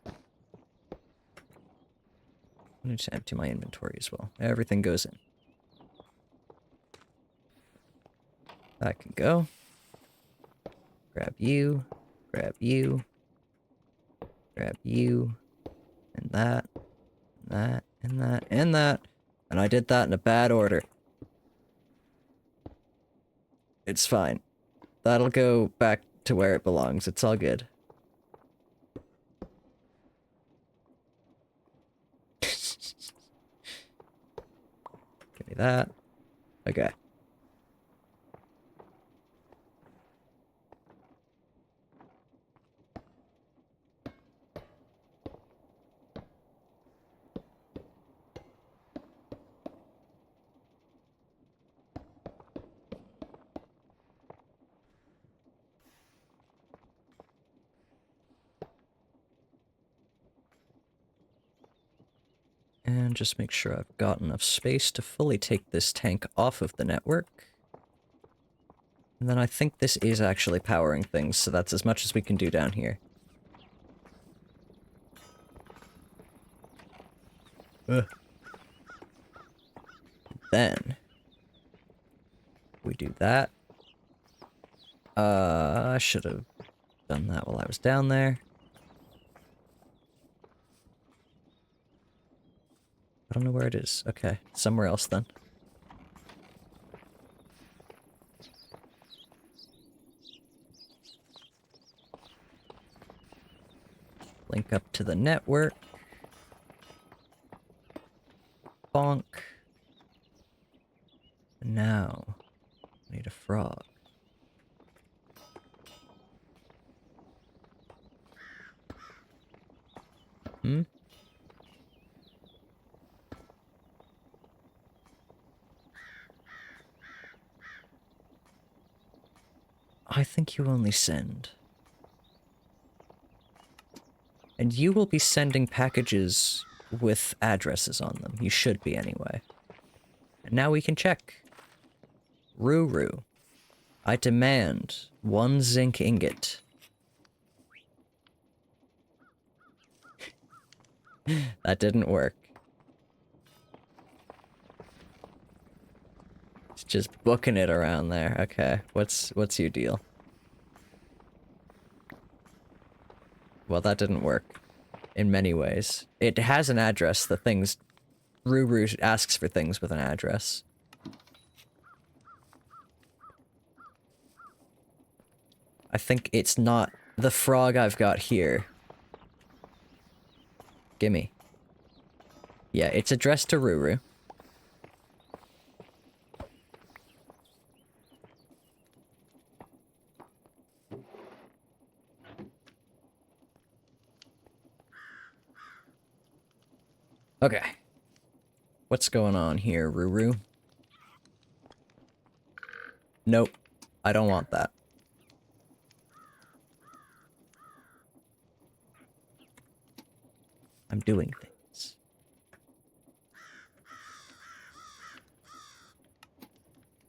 I need to empty my inventory as well. Everything goes in. That can go. Grab you. Grab you. Grab you. And that. And that. And that. And that. And I did that in a bad order. It's fine. That'll go back to where it belongs. It's all good. Give me that. Okay. And just make sure I've got enough space to fully take this tank off of the network. And then I think this is actually powering things, so that's as much as we can do down here. Then we do that. I should have done that while I was down there. I don't know where it is. Okay, somewhere else then. Link up to the network. Bonk. And now, I need a frog. Hmm? I think you only send. And you will be sending packages with addresses on them. You should be anyway. And now we can check. Ruru. I demand 1 zinc ingot. That didn't work. It's just booking it around there. Okay, what's your deal? Well, that didn't work. In many ways. It has an address. The things... Ruru asks for things with an address. I think it's not the frog I've got here. Gimme. Yeah, it's addressed to Ruru. Okay. What's going on here, Ruru? Nope. I don't want that. I'm doing things.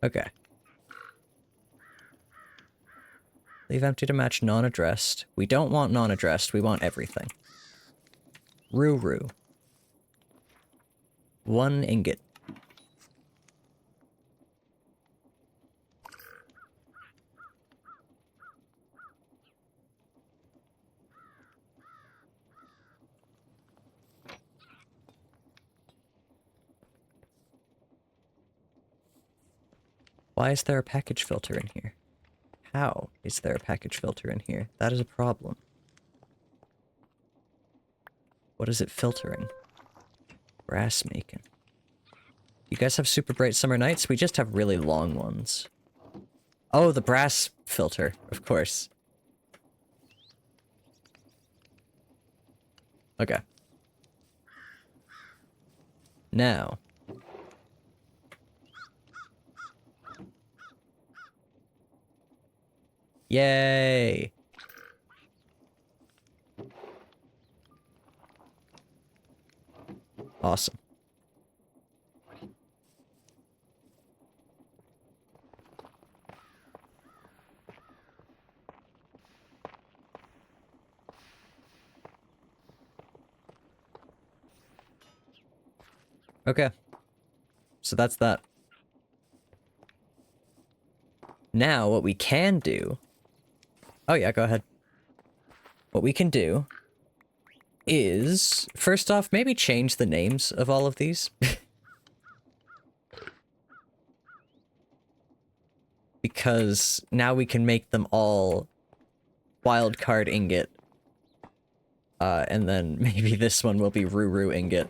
Okay. Leave empty to match non-addressed. We don't want non-addressed, we want everything. Roo-roo. 1 ingot. Why is there a package filter in here? How is there a package filter in here? That is a problem. What is it filtering? Brass making. You guys have super bright summer nights? We just have really long ones. Oh, the brass filter, of course. Okay. Now. Yay! Awesome. Okay. So that's that. Now, what we can do... Oh yeah, go ahead. What we can do is, first off, maybe change the names of all of these. Because now we can make them all wildcard ingot. And then maybe this one will be Roo-Roo ingot.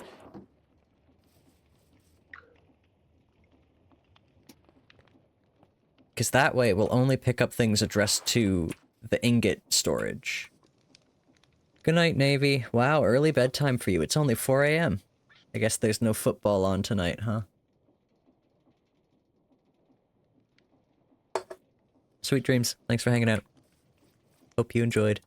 Because that way we'll only pick up things addressed to the ingot storage. Good night, Navy. Wow, early bedtime for you. It's only 4 a.m. I guess there's no football on tonight, huh? Sweet dreams. Thanks for hanging out. Hope you enjoyed.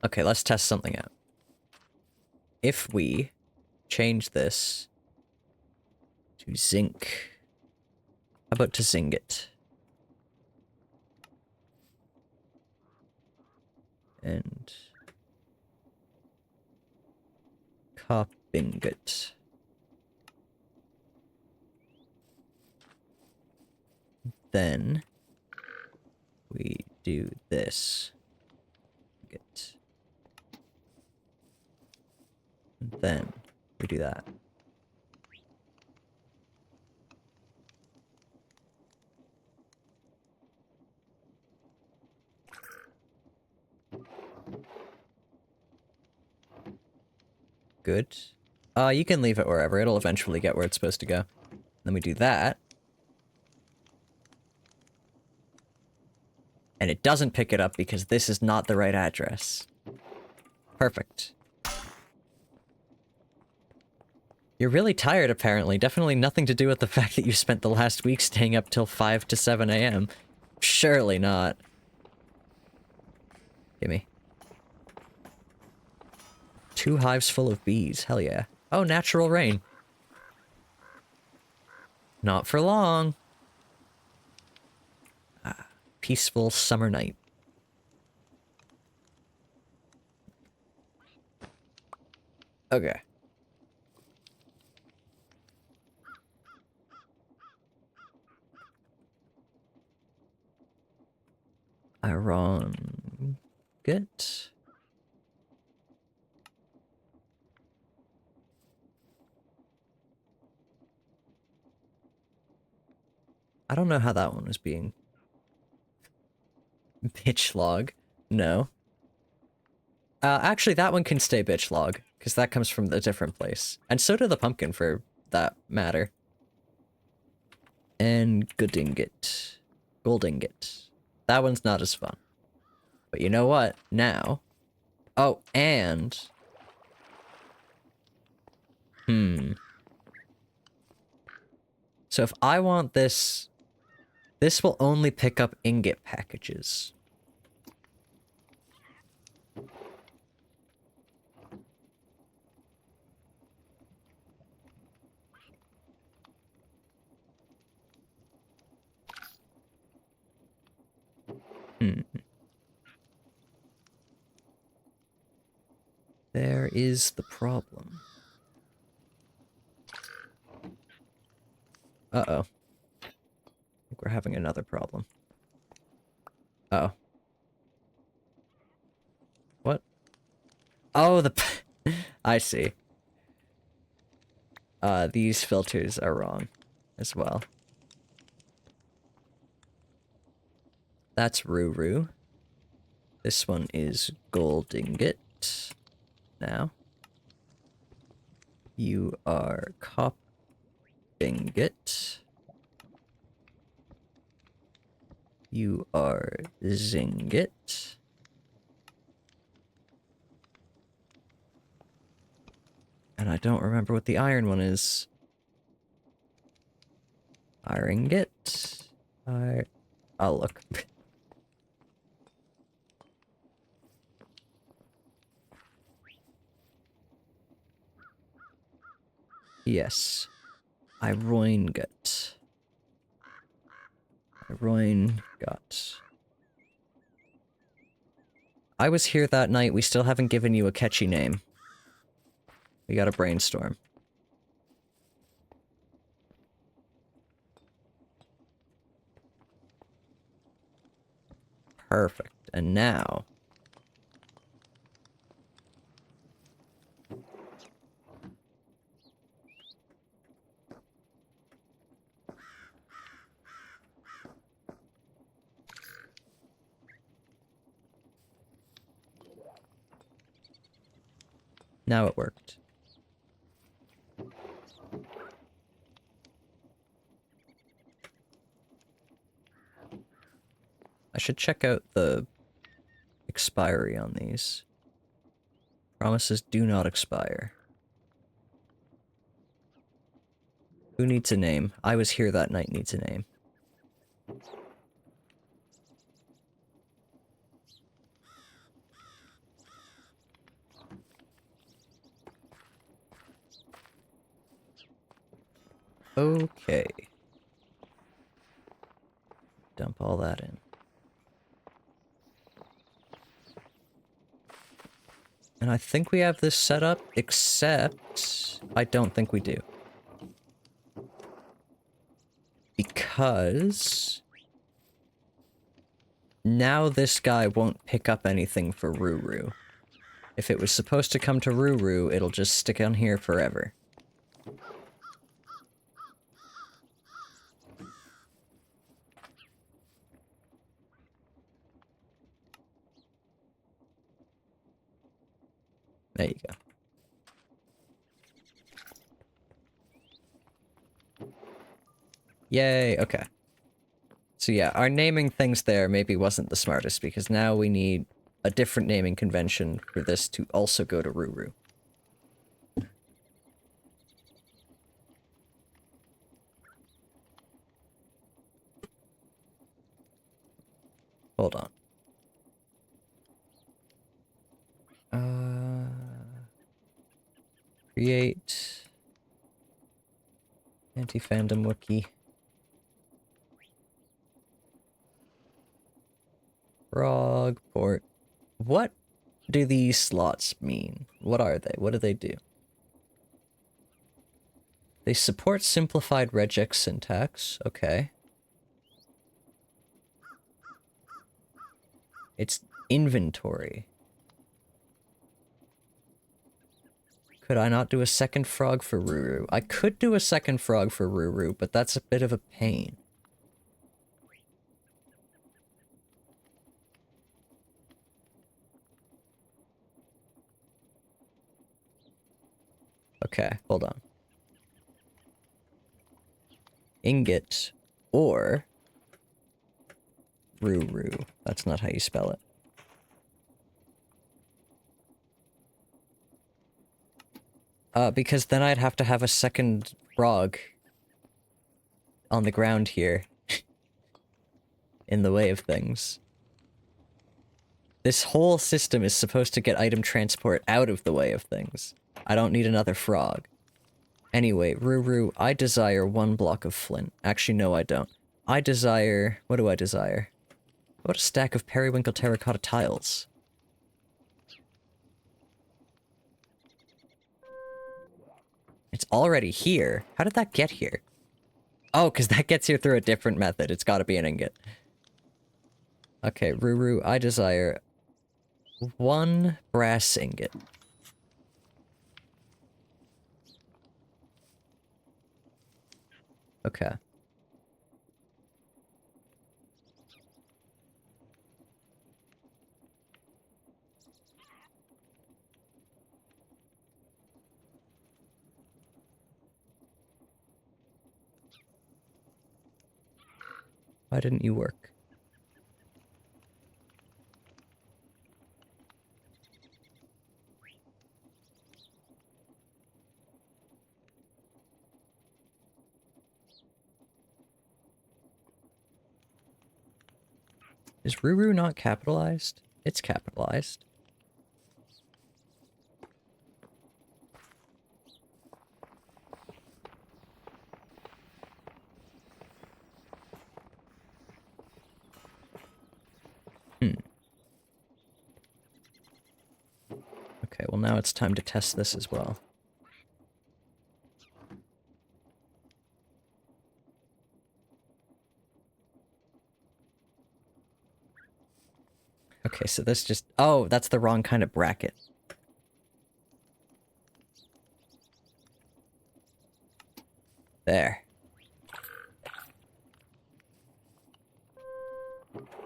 Okay, let's test something out. If we change this to zinc, how about to zingot? And copingot. Then we do this. Get. And then we do that. Good. You can leave it wherever. It'll eventually get where it's supposed to go. Then we do that. And it doesn't pick it up because this is not the right address. Perfect. You're really tired, apparently. Definitely nothing to do with the fact that you spent the last week staying up till 5 to 7 a.m. Surely not. Gimme. 2 hives full of bees. Hell yeah. Oh, natural rain. Not for long. Peaceful summer night. Okay. Iron. Good. I don't know how that one was being... Bitch log. No. Actually, that one can stay bitch log, because that comes from a different place. And so did the pumpkin, for that matter. And good ingot. Gold ingot. That one's not as fun. But you know what? Now... Oh, and... So if I want this This will only pick up ingot packages. There is the problem. Uh-oh. I think we're having another problem. Uh-oh. What? Oh, I see. These filters are wrong as well. That's Ruru. This one is gold ingot. Now. You are cop ingot. You are zingot. And I don't remember what the iron one is. Iron ingot. I'll look. Yes. Iron gut. Iron gut. I was here that night. We still haven't given you a catchy name. We gotta brainstorm. Perfect. And now... Now it worked. I should check out the expiry on these. Promises do not expire. Who needs a name? I was here that night needs a name. Okay. Dump all that in. And I think we have this set up, except I don't think we do. Because now this guy won't pick up anything for Ruru. If it was supposed to come to Ruru, it'll just stick on here forever. There you go. Yay, okay. So yeah, our naming things there maybe wasn't the smartest, because now we need a different naming convention for this to also go to Ruru. Hold on. Create anti-fandom wiki. Frog port. What do these slots mean? What are they? What do they do? They support simplified regex syntax. Okay. It's inventory. Could I not do a second frog for Ruru? I could do a second frog for Ruru, but that's a bit of a pain. Okay, hold on. Ingot or Ruru. That's not how you spell it. Because then I'd have to have a second frog on the ground here. in the way of things. This whole system is supposed to get item transport out of the way of things. I don't need another frog. Anyway, Ruru, I desire 1 block of flint. Actually, no, I don't. I desire... What do I desire? What a stack of periwinkle terracotta tiles. It's already here. How did that get here? Oh, because that gets here through a different method. It's gotta be an ingot. Okay, Ruru, I desire 1 brass ingot. Okay. Why didn't you work? Is Ruru not capitalized? It's capitalized. Okay, well now it's time to test this as well. Okay, so this just... Oh, that's the wrong kind of bracket. There.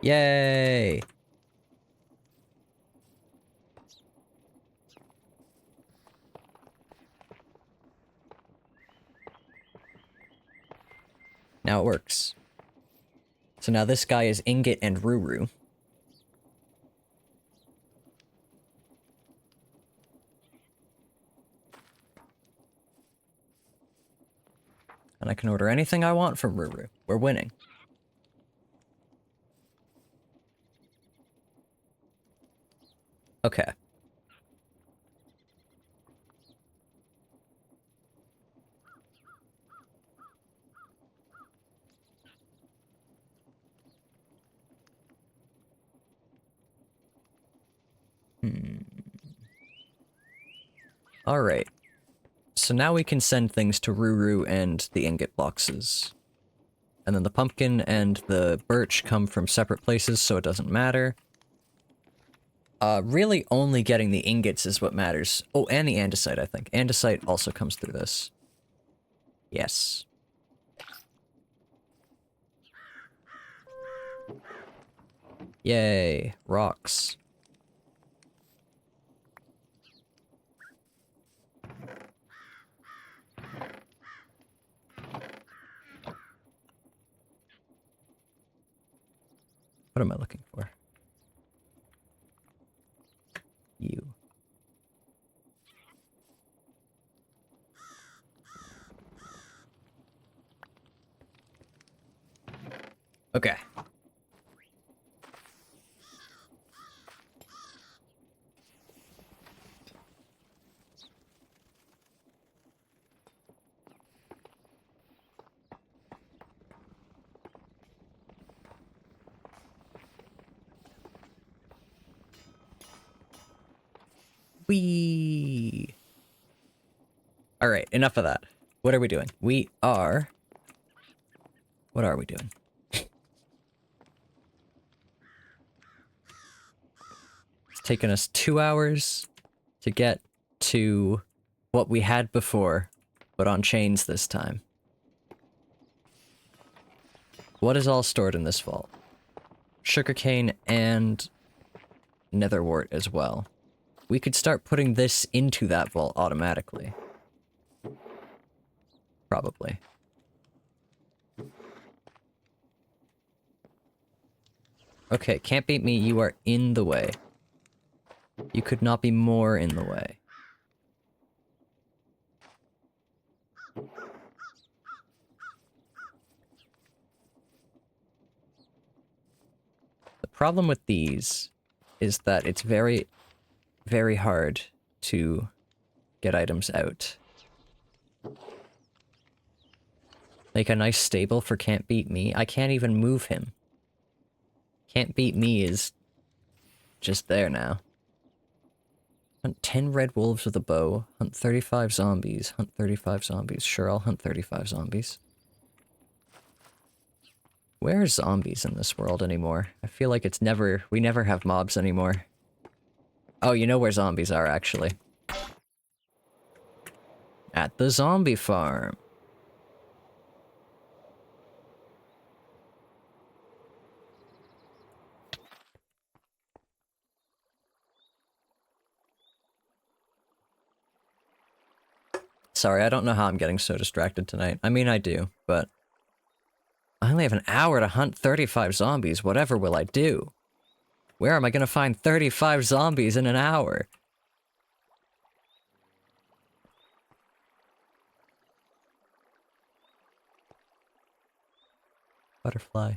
Yay! Now it works. So now this guy is Ingot and Ruru. And I can order anything I want from Ruru. We're winning. Okay. Alright. So now we can send things to Ruru and the ingot boxes. And then the pumpkin and the birch come from separate places, so it doesn't matter. Really only getting the ingots is what matters. Oh, and the andesite, I think. Andesite also comes through this. Yes. Yay, rocks. What am I looking for? You. Okay. Whee! Alright, enough of that. What are we doing? We are... What are we doing? It's taken us 2 hours to get to what we had before, but on chains this time. What is all stored in this vault? Sugarcane and netherwort as well. We could start putting this into that vault automatically. Probably. Okay, can't beat me, you are in the way. You could not be more in the way. problem with these is that it's very, very hard to get items out. Like a nice stable for Can't Beat Me. I can't even move him. Can't Beat Me is just there now. Hunt 10 red wolves with a bow. Hunt 35 zombies. Hunt 35 zombies. Sure, I'll hunt 35 zombies. Where are zombies in this world anymore? I feel like it's never... we never have mobs anymore. Oh, you know where zombies are, actually. At the zombie farm. Sorry, I don't know how I'm getting so distracted tonight. I mean, I do, but... I only have an hour to hunt 35 zombies. Whatever will I do? Where am I gonna find 35 zombies in an hour? Butterfly.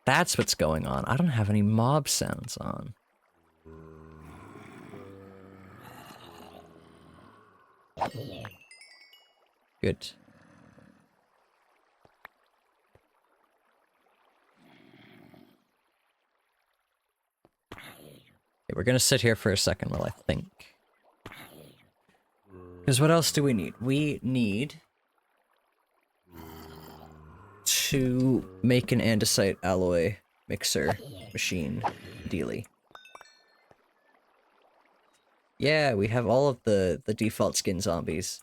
That's what's going on. I don't have any mob sounds on. Good. Okay, we're gonna sit here for a second while I think. Because what else do we need? We need to make an andesite alloy mixer machine dealy. Yeah, we have all of the default skin zombies.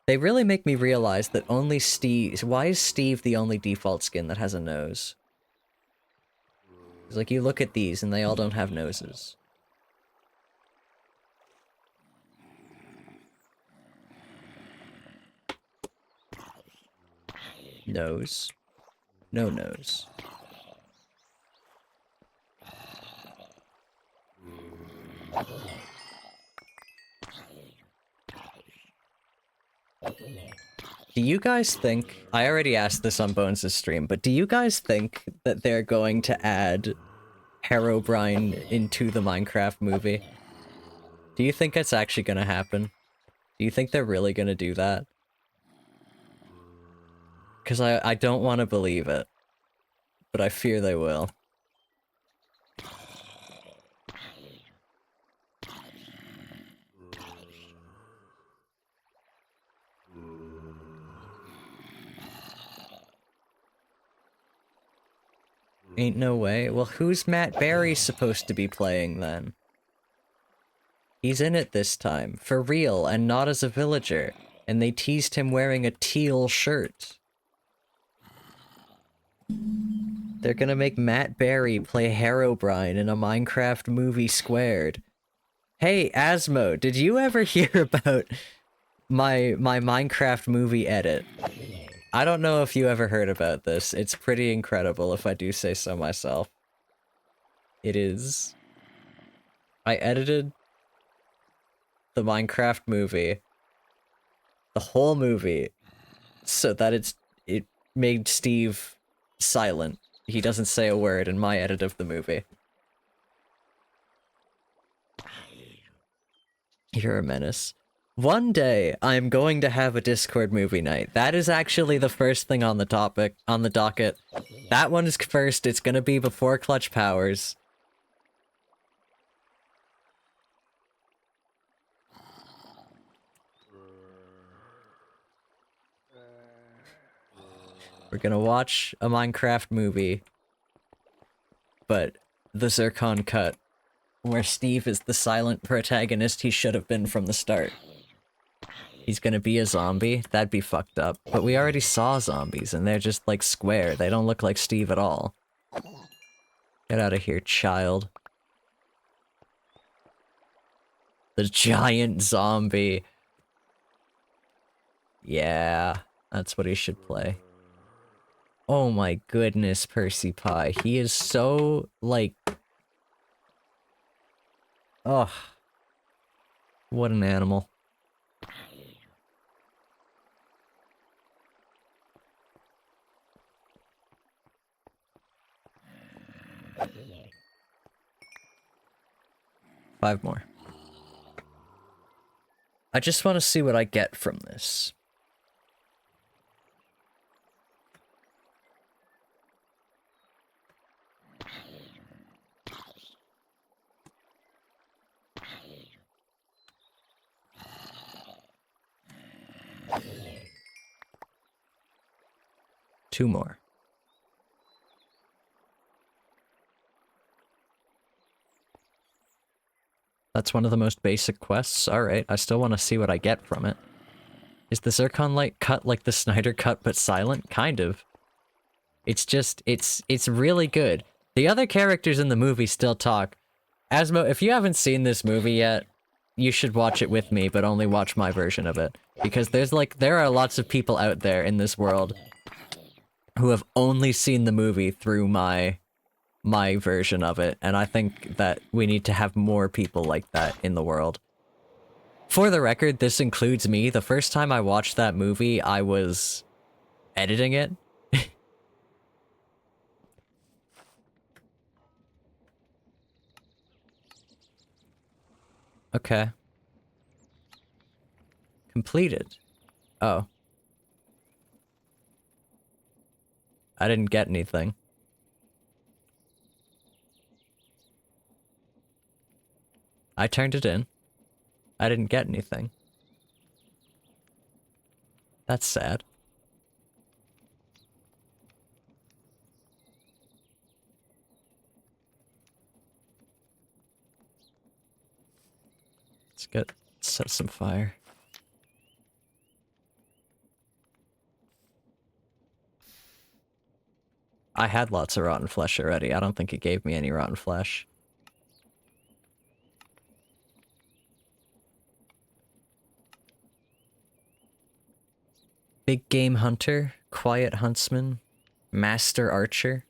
They really make me realize that only Steve... why is Steve the only default skin that has a nose? It's like, you look at these and they all don't have noses. Nose. No nose. Do you guys think... I already asked this on Bones' stream, but do you guys think that they're going to add Herobrine into the Minecraft movie? Do you think it's actually gonna happen? Do you think they're really gonna do that? Because I don't want to believe it, but I fear they will. Ain't no way. Well, who's Matt Berry supposed to be playing then? He's in it this time, for real, and not as a villager. And they teased him wearing a teal shirt. They're gonna make Matt Berry play Herobrine in a Minecraft movie squared. Hey, Asmo, did you ever hear about my Minecraft movie edit? I don't know if you ever heard about this. It's pretty incredible, if I do say so myself. It is. I edited the Minecraft movie, the whole movie, so that it made Steve silent. He doesn't say a word in my edit of the movie. You're a menace. One day, I'm going to have a Discord movie night. That is actually the first thing on the docket. That one is first. It's gonna be before Clutch Powers. We're gonna watch a Minecraft movie, but the Zircon cut, where Steve is the silent protagonist he should have been from the start. He's gonna be a zombie? That'd be fucked up. But we already saw zombies, and they're just, like, square. They don't look like Steve at all. Get out of here, child. The giant zombie. Yeah, that's what he should play. Oh my goodness, Percy Pie. He is so, like... Ugh. What an animal. 5 more. I just want to see what I get from this. Two more. That's one of the most basic quests. Alright, I still want to see what I get from it. Is the Zircon light cut like the Snyder cut but silent? Kind of. It's just, it's really good. The other characters in the movie still talk. Asmo, if you haven't seen this movie yet, you should watch it with me, but only watch my version of it. Because there are lots of people out there in this world who have only seen the movie through my version of it, and I think that we need to have more people like that in the world. For the record, this includes me. The first time I watched that movie, I was editing it. Okay. Completed. Oh. I didn't get anything. I turned it in. I didn't get anything. That's sad. Let's set some fire. I had lots of rotten flesh already. I don't think it gave me any rotten flesh. Big Game Hunter, Quiet Huntsman, Master Archer.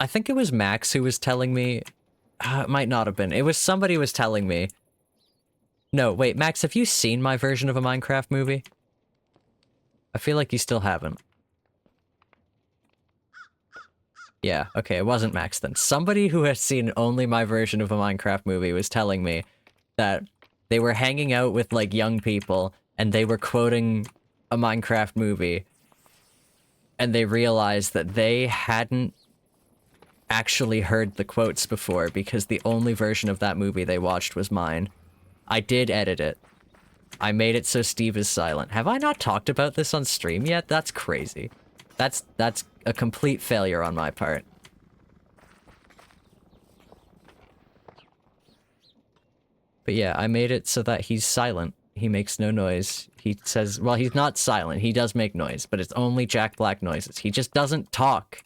I think it was Max who was telling me... it might not have been. It was somebody was telling me. No, wait, Max, have you seen my version of a Minecraft movie? I feel like you still haven't. Yeah, okay, it wasn't Max then. Somebody who has seen only my version of a Minecraft movie was telling me that they were hanging out with, like, young people, and they were quoting a Minecraft movie, and they realized that they hadn't actually heard the quotes before, because the only version of that movie they watched was mine. I did edit it. I made it so Steve is silent. Have I not talked about this on stream yet? That's crazy. That's a complete failure on my part. But yeah, I made it so that he's silent. He makes no noise. He says, well, he's not silent. He does make noise, but it's only Jack Black noises. He just doesn't talk.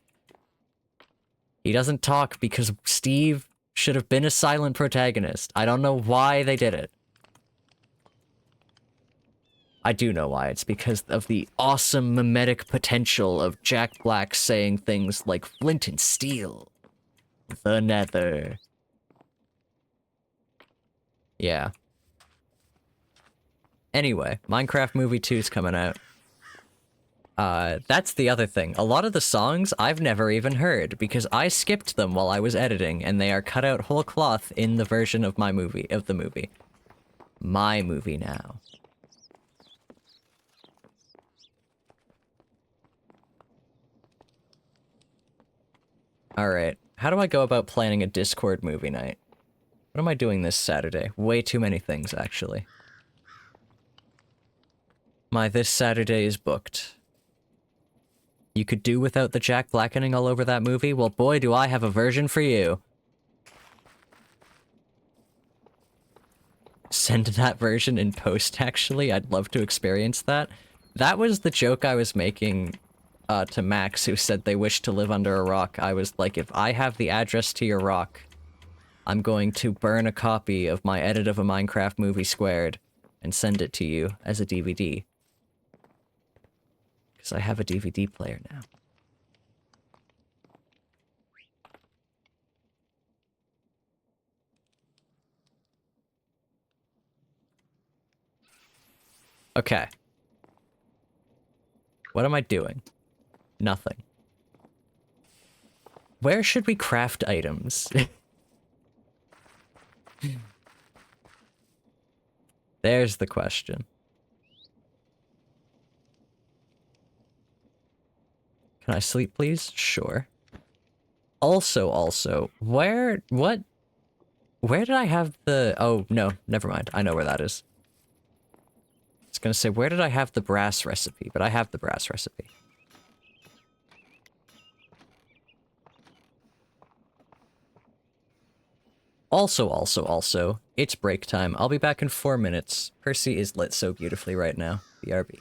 He doesn't talk because Steve should have been a silent protagonist. I don't know why they did it. I do know why. It's because of the awesome mimetic potential of Jack Black saying things like flint and steel. The nether. Yeah. Anyway, Minecraft Movie 2 is coming out. That's the other thing. A lot of the songs I've never even heard, because I skipped them while I was editing, and they are cut out whole cloth in the version of my movie, My movie now. Alright, how do I go about planning a Discord movie night? What am I doing this Saturday? Way too many things, actually. This Saturday is booked. You could do without the Jack Blackening all over that movie? Well, boy, do I have a version for you. Send that version in post, actually. I'd love to experience that. That was the joke I was making to Max, who said they wish to live under a rock. I was like, if I have the address to your rock, I'm going to burn a copy of my edit of a Minecraft movie squared and send it to you as a DVD. Because I have a DVD player now. Okay. What am I doing? Nothing. Where should we craft items? There's the question. Can I sleep, please? Sure. Also, where did I have the... Oh, no, never mind. I know where that is. I was gonna say, where did I have the brass recipe? But I have the brass recipe. Also, it's break time. I'll be back in 4 minutes. Percy is lit so beautifully right now. BRB.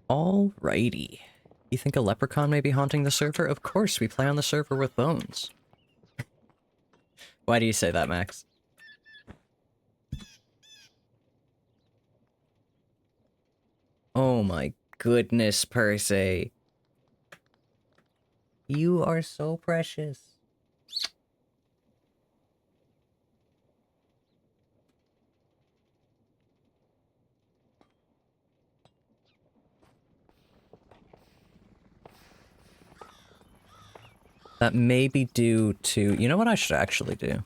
Alrighty. You think a leprechaun may be haunting the server? Of course, we play on the server with bones. Why do you say that, Max? Oh my goodness, Percy. You are so precious. That may be due to... You know what I should actually do?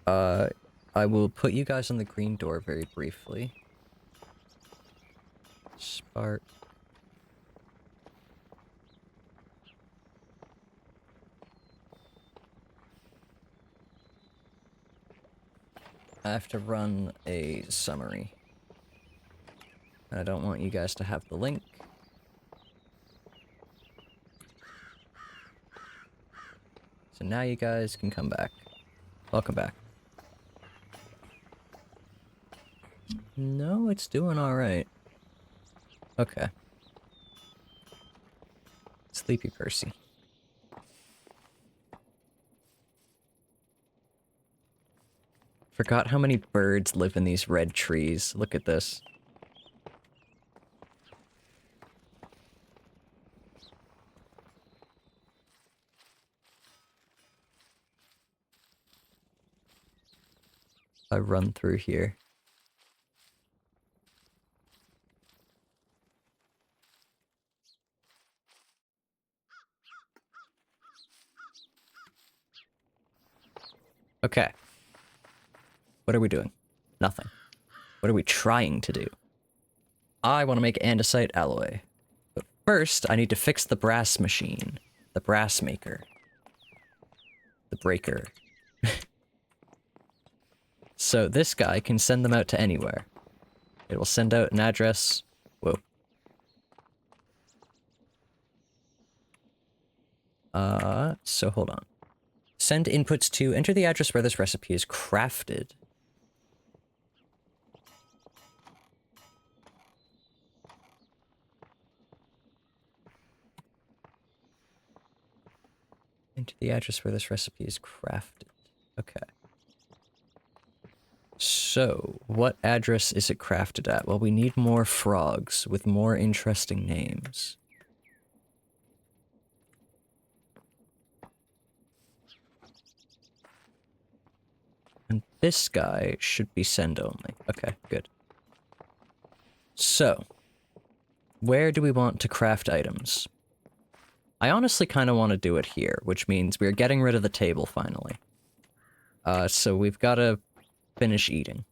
I will put you guys on the green door very briefly. Spark. I have to run a summary. I don't want you guys to have the link. So now you guys can come back. Welcome back. No, it's doing alright. Okay. Sleepy Percy. Forgot how many birds live in these red trees. Look at this. I run through here. Okay. What are we doing? Nothing. What are we trying to do? I want to make andesite alloy. But first, I need to fix the brass machine. The brass maker. The breaker. So this guy can send them out to anywhere. It will send out an address. Whoa. So hold on. Send inputs to enter the address where this recipe is crafted. Enter the address where this recipe is crafted. Okay. So, what address is it crafted at? Well, we need more frogs with more interesting names. And this guy should be send only. Okay, good. So, where do we want to craft items? I honestly kind of want to do it here, which means we're getting rid of the table finally. So we've got to finish eating.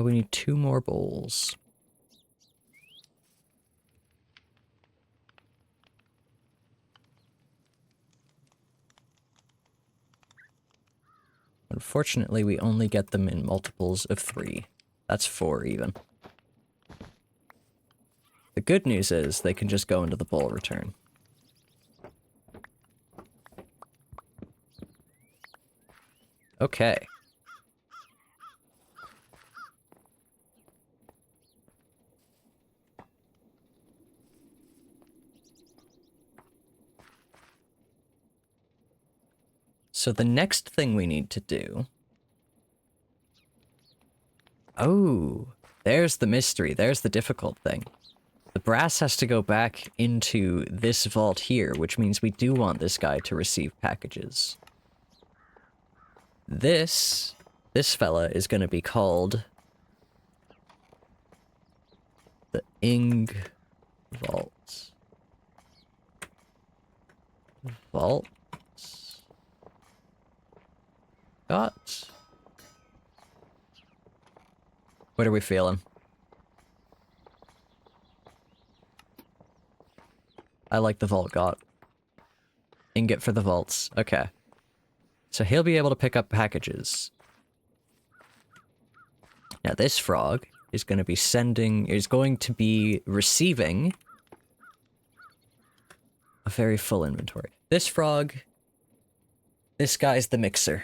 We need 2 more bowls. Unfortunately, we only get them in multiples of 3. That's 4 even. The good news is they can just go into the bowl return. Okay. So the next thing we need to do... Oh, there's the mystery. There's the difficult thing. The brass has to go back into this vault here, which means we do want this guy to receive packages. This fella is going to be called the Ing Vault. Vault. Got. What are we feeling? I like the vault got. Ingot for the vaults. Okay. So he'll be able to pick up packages. Now this frog is going to be receiving a very full inventory. This frog, this guy's the mixer.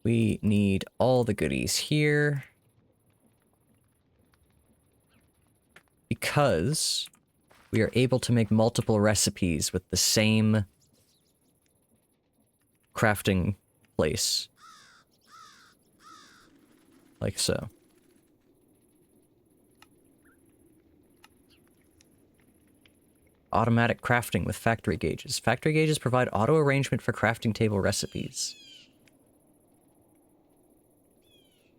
We need all the goodies here. Because we are able to make multiple recipes with the same crafting place. Like so. Automatic crafting with factory gauges. Factory gauges provide auto arrangement for crafting table recipes.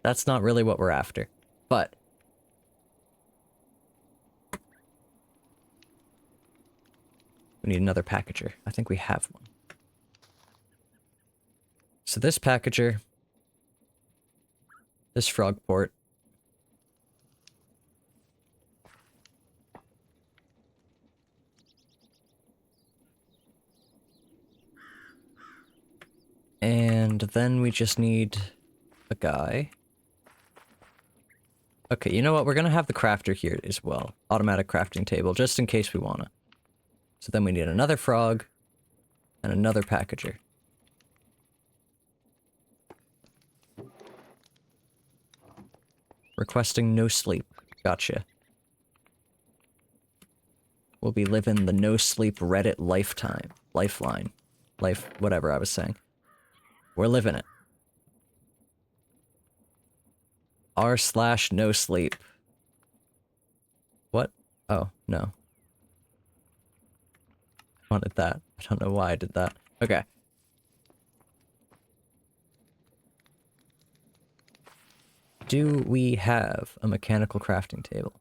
That's not really what we're after, but we need another packager. I think we have one. So this packager, this frog port, and then we just need a guy. Okay, you know what? We're gonna have the crafter here as well. Automatic crafting table, just in case we wanna. So then we need another frog and another packager. Requesting no sleep. Gotcha. We'll be living the no sleep Reddit lifeline. Whatever I was saying. We're living it. r/no sleep. What? Oh, no. I wanted that. I don't know why I did that. Okay. Do we have a mechanical crafting table?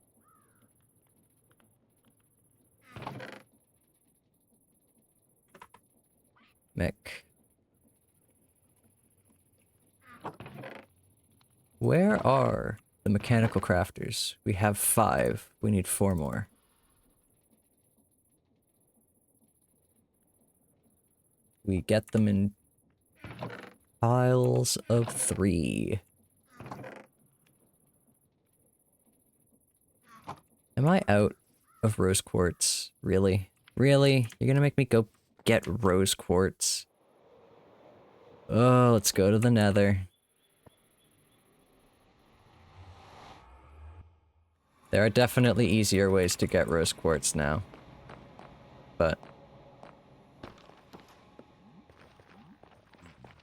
Mech. Where are the mechanical crafters? We have 5. We need 4 more. We get them in piles of 3. Am I out of rose quartz? Really? Really? You're gonna make me go get rose quartz? Oh, let's go to the nether. There are definitely easier ways to get rose quartz now. But...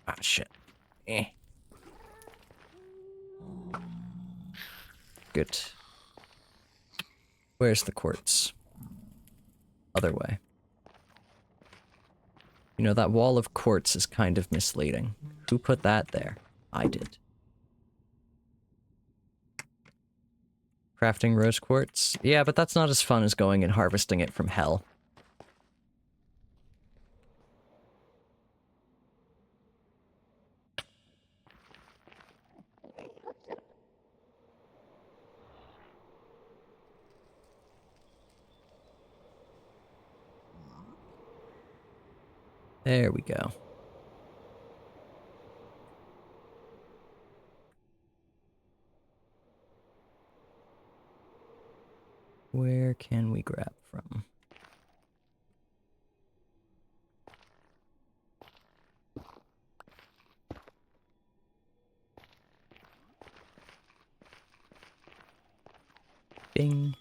ah, shit. Eh. Good. Where's the quartz? Other way. You know, that wall of quartz is kind of misleading. Who put that there? I did. Crafting rose quartz? Yeah, but that's not as fun as going and harvesting it from hell. There we go. Where can we grab from? Bing.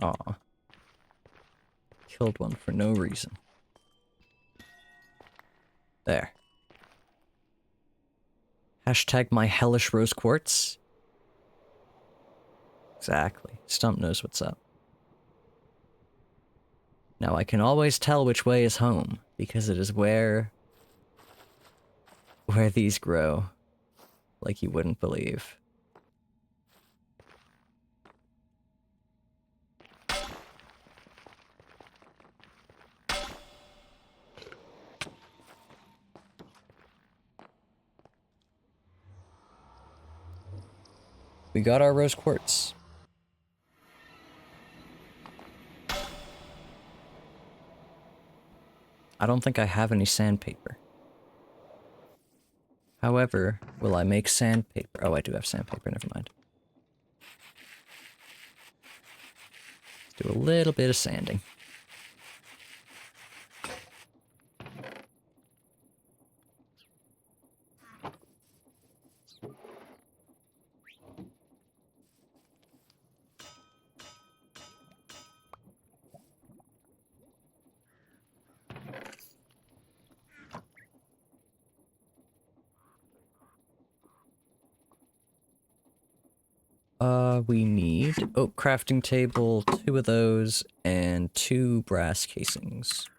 Aw. Killed one for no reason. There. Hashtag my hellish rose quartz. Exactly. Stump knows what's up. Now I can always tell which way is home, because it is where these grow. like you wouldn't believe. We got our rose quartz. I don't think I have any sandpaper. However, will I make sandpaper? Oh, I do have sandpaper, never mind. Let's do a little bit of sanding. We need oak crafting table, 2 of those, and 2 brass casings.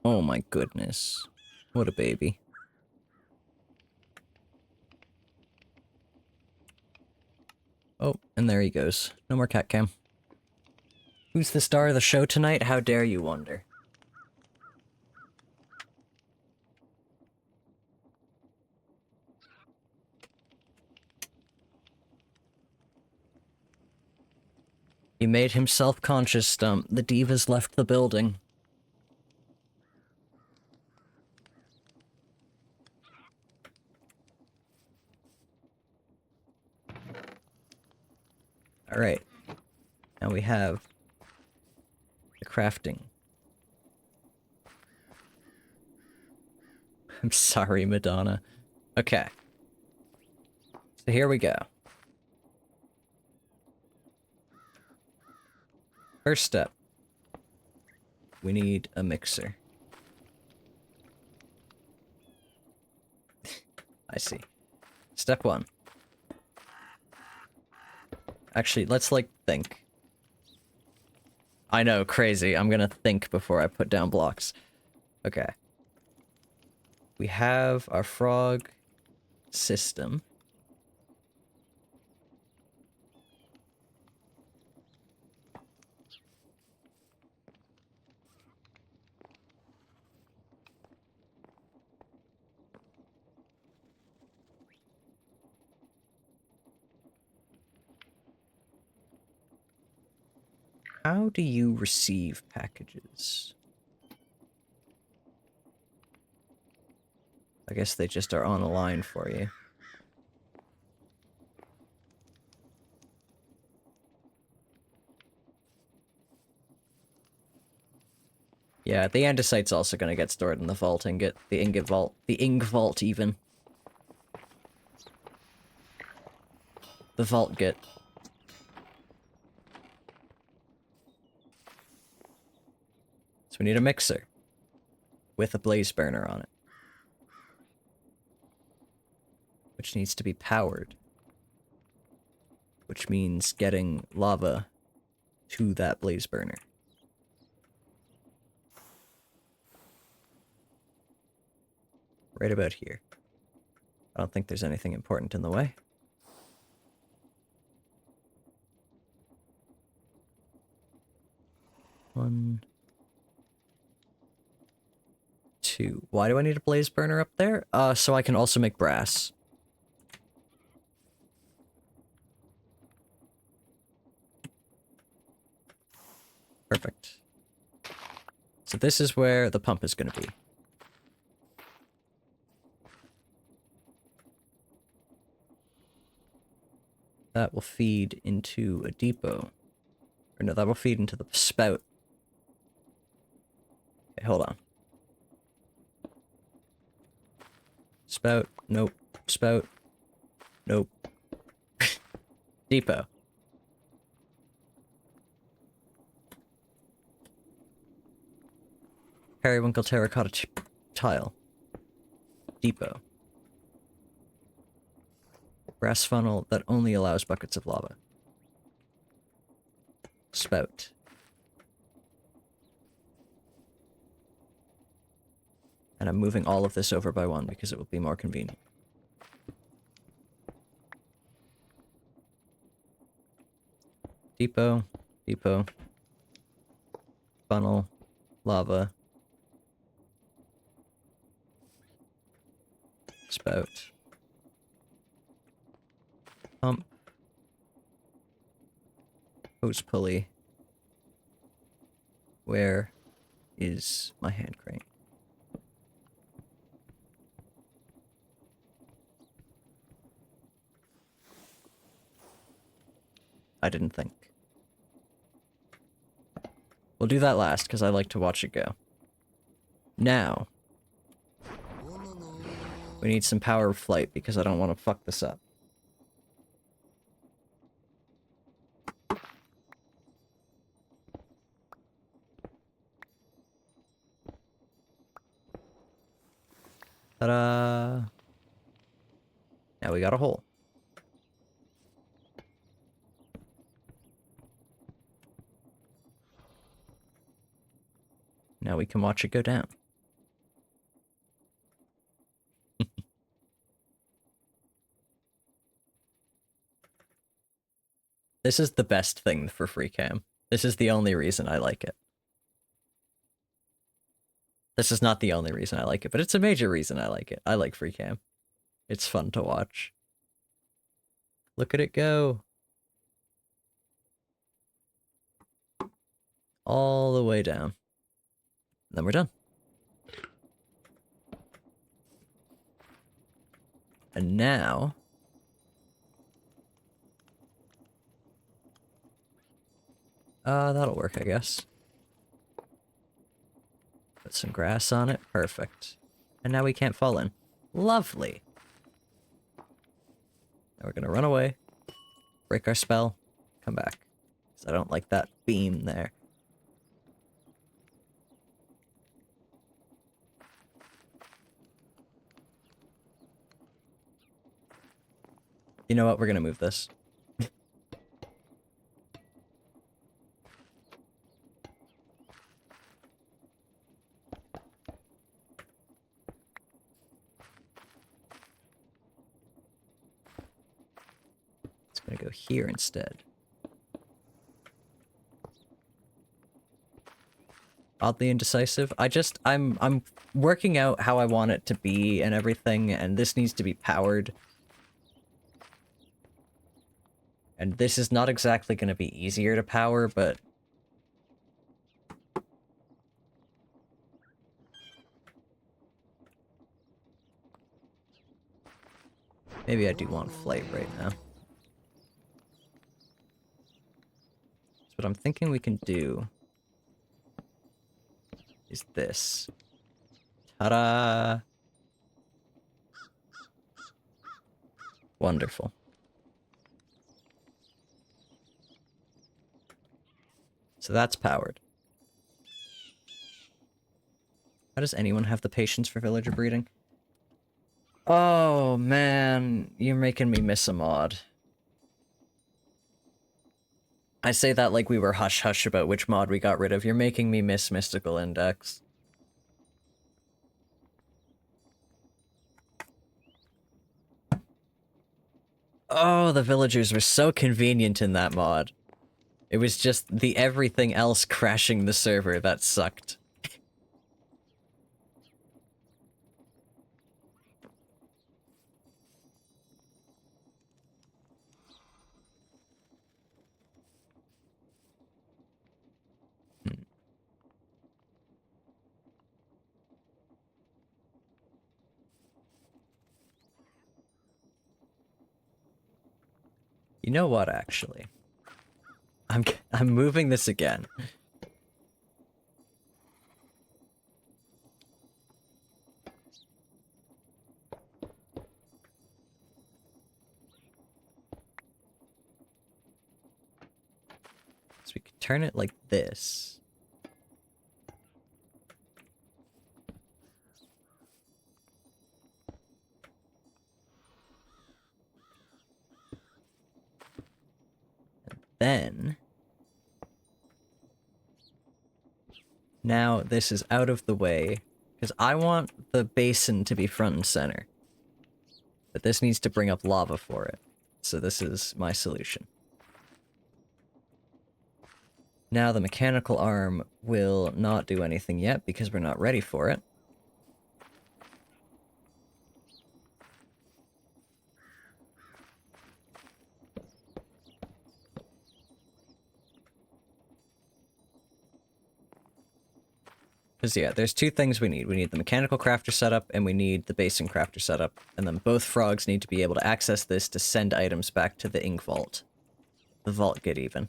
Oh my goodness. What a baby. Oh, and there he goes. No more cat cam. Who's the star of the show tonight? How dare you wonder? He made himself conscious, Stump. The divas left the building. Alright. Now we have the crafting. I'm sorry, Madonna. Okay. So here we go. First step. We need a mixer. I see. Step 1. Actually, let's, like, think. I know, crazy. I'm gonna think before I put down blocks. Okay. We have our frog system. How do you receive packages? I guess they just are on a line for you. Yeah, the andesite's also gonna get stored in the vault and get the ingot vault, the ink vault even. The vault git. So we need a mixer with a blaze burner on it, which needs to be powered, which means getting lava to that blaze burner. Right about here. I don't think there's anything important in the way. One, 2. Why do I need a blaze burner up there? So I can also make brass. Perfect. So this is where the pump is going to be. That will feed into a depot. Or no, that will feed into the spout. Okay, hold on. Spout, nope. Spout, nope. Depot. Periwinkle terracotta tile. Depot. Brass funnel that only allows buckets of lava. Spout. And I'm moving all of this over by one because it will be more convenient. Depot, depot, funnel, lava, spout, pump, hose pulley. Where is my hand crane? I didn't think. We'll do that last, because I like to watch it go. Now, we need some power of flight, because I don't want to fuck this up. Ta-da! Now we got a hole. Now we can watch it go down. This is the best thing for free cam. This is the only reason I like it. This is not the only reason I like it, but it's a major reason I like it. I like free cam. It's fun to watch. Look at it go. All the way down. Then we're done. And now... that'll work, I guess. Put some grass on it. Perfect. And now we can't fall in. Lovely. Now we're gonna run away. Break our spell. Come back. Because I don't like that beam there. You know what? We're gonna move this. It's gonna go here instead. Oddly indecisive. I'm working out how I want it to be and everything, and this needs to be powered. And this is not exactly going to be easier to power, but... maybe I do want flight right now. So what I'm thinking we can do... is this. Ta-da! Wonderful. So that's powered. How does anyone have the patience for villager breeding? Oh, man. You're making me miss a mod. I say that like we were hush-hush about which mod we got rid of. You're making me miss Mystical Index. Oh, the villagers were so convenient in that mod. It was just the everything else crashing the server that sucked. You know what, actually? I'm moving this again. So we could turn it like this. then... Now this is out of the way, because I want the basin to be front and center. But this needs to bring up lava for it. So this is my solution. Now the mechanical arm will not do anything yet because we're not ready for it. Because, yeah, there's two things we need. We need the mechanical crafter setup, and we need the basin crafter setup. And then both frogs need to be able to access this to send items back to the ink vault. The vault get even.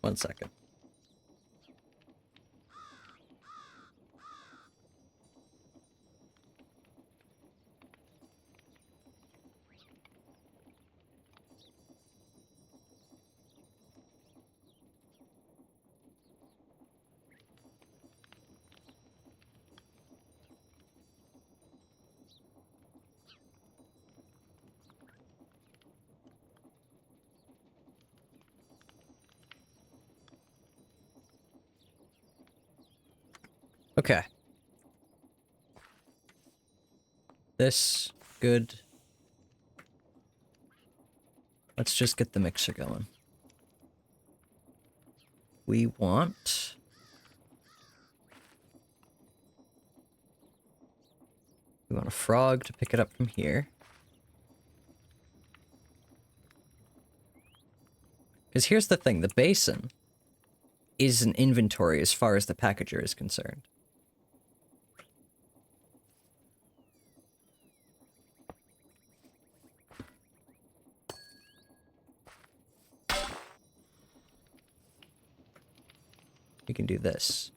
One second. Okay. This, good. Let's just get the mixer going. We want... We want a frog to pick it up from here. Because here's the thing, the basin is an inventory as far as the packager is concerned. We can do this.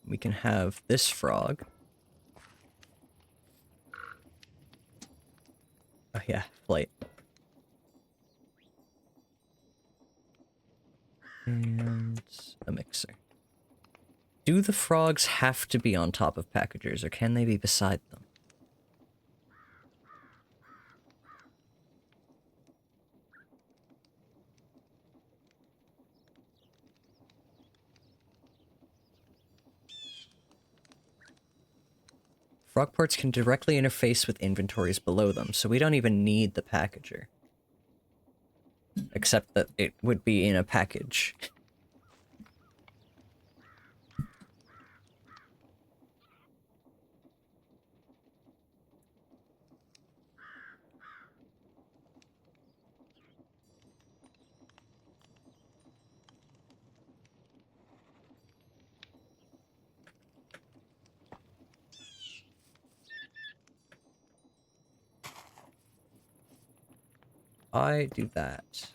We can have this frog. Oh yeah, flight. And a mixer. Do the frogs have to be on top of packagers, or can they be beside them? Frog ports can directly interface with inventories below them, so we don't even need the packager. Except that it would be in a package. I do that.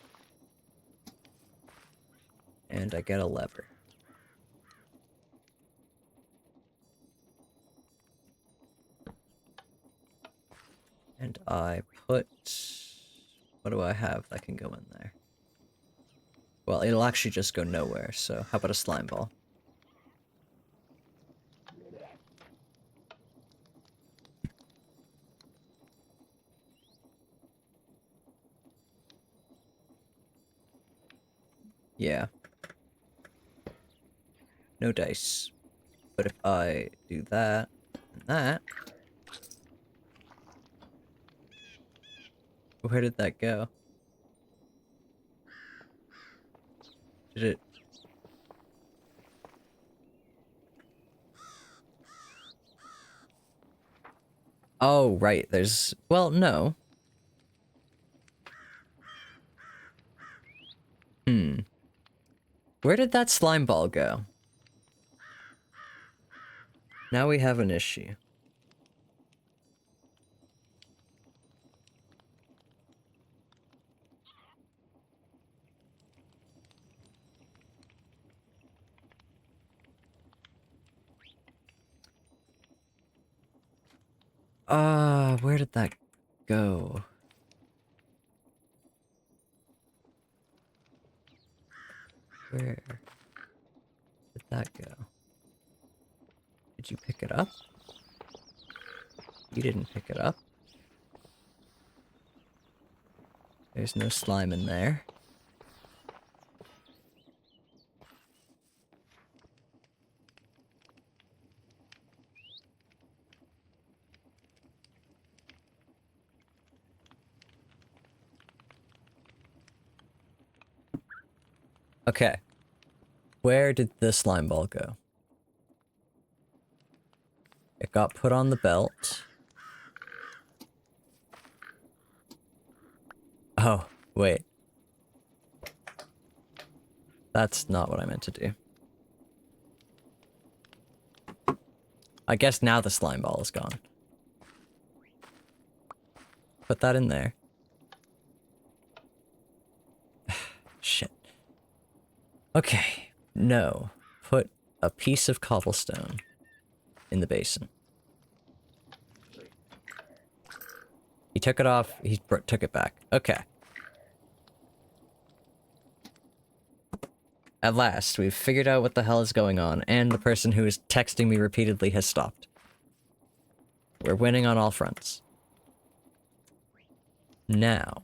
And I get a lever. And I put... What do I have that can go in there? Well, it'll actually just go nowhere, so how about a slime ball? Yeah. No dice. But if I do that and that... Where did that go? Did it... Oh, right, there's... Well, no. Where did that slime ball go? Now we have an issue. Where did that go? Where did that go? Did you pick it up? You didn't pick it up. There's no slime in there. Okay. Where did the slime ball go? It got put on the belt. Oh, wait. That's not what I meant to do. I guess now the slime ball is gone. Put that in there. Shit. Okay. No. Put a piece of cobblestone in the basin. He took it off. He took it back. Okay. At last, we've figured out what the hell is going on, and the person who is texting me repeatedly has stopped. We're winning on all fronts. Now,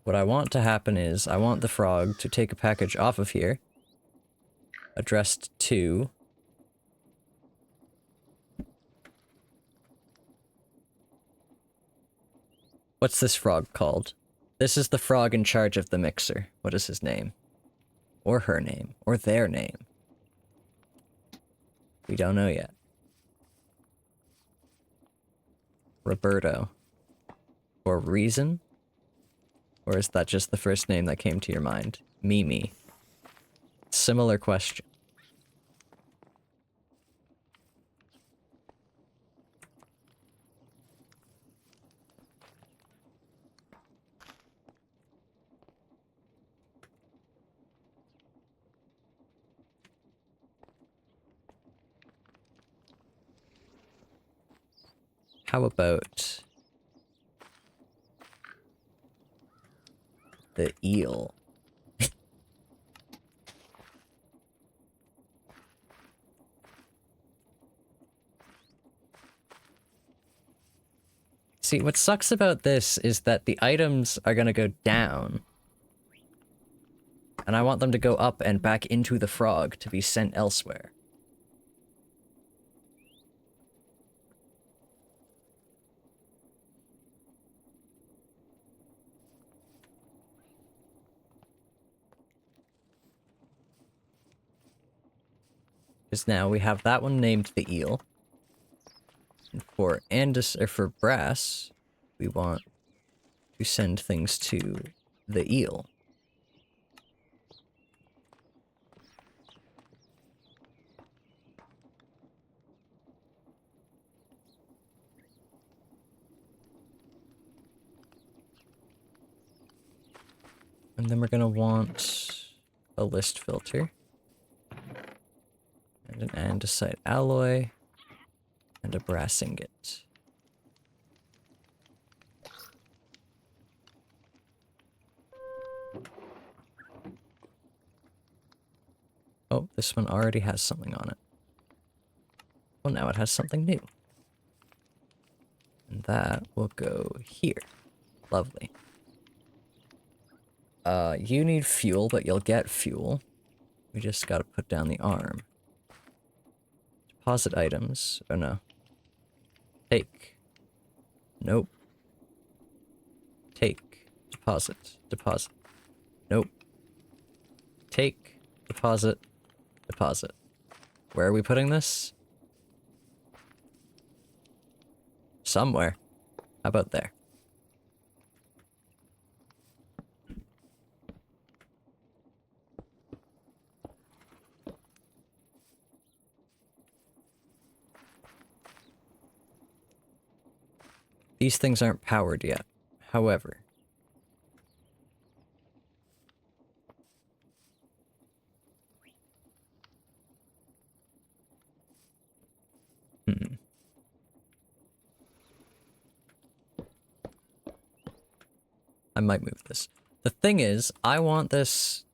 what I want to happen is, I want the frog to take a package off of here, addressed to... What's this frog called? This is the frog in charge of the mixer. What is his name? Or her name? Or their name? We don't know yet. Roberto. For reason? Or is that just the first name that came to your mind? Mimi. Similar question. How about the eel? See, what sucks about this is that the items are gonna go down. And I want them to go up and back into the frog to be sent elsewhere. Because now we have that one named the eel. And for Andis, or for brass, we want to send things to the eel. And then we're gonna want a list filter. And an andesite alloy. And a brass ingot. Oh, this one already has something on it. Well, now it has something new. And that will go here. Lovely. You need fuel, but you'll get fuel. We just gotta put down the arm. Deposit items. Oh no. Take. Nope. Take. Deposit. Deposit. Nope. Take. Deposit. Deposit. Where are we putting this? Somewhere. How about there? These things aren't powered yet. However, I might move this. The thing is, I want this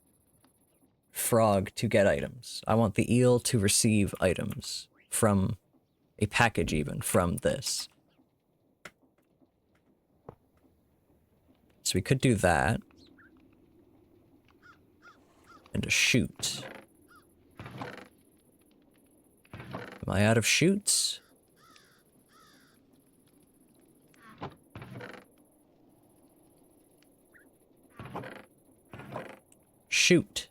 frog to get items. I want the eel to receive items from a package even from this. So we could do that. And a chute. Am I out of chutes? Shoot.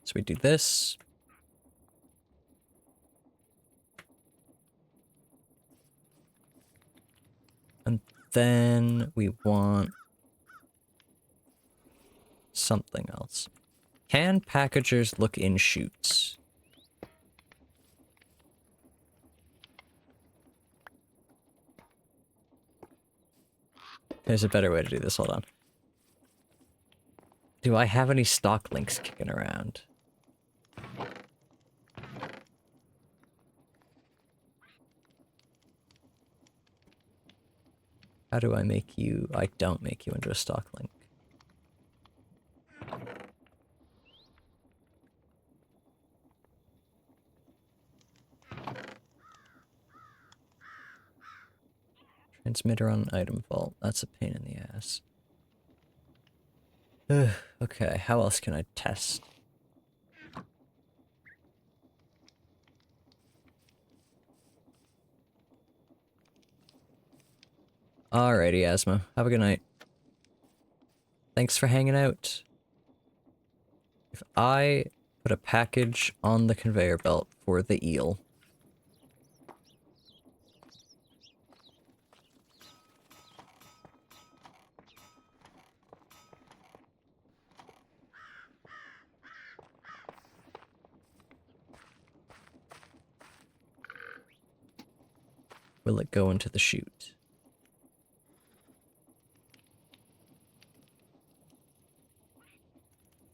So we do this. And then we want something else. Can packagers look in chutes? There's a better way to do this, hold on. Do I have any stock links kicking around? How do I make you... I don't make you into a stock link. Transmitter on item vault. That's a pain in the ass. Okay, how else can I test? Alrighty, Asma. Have a good night. Thanks for hanging out. If I put a package on the conveyor belt for the eel... will it go into the chute?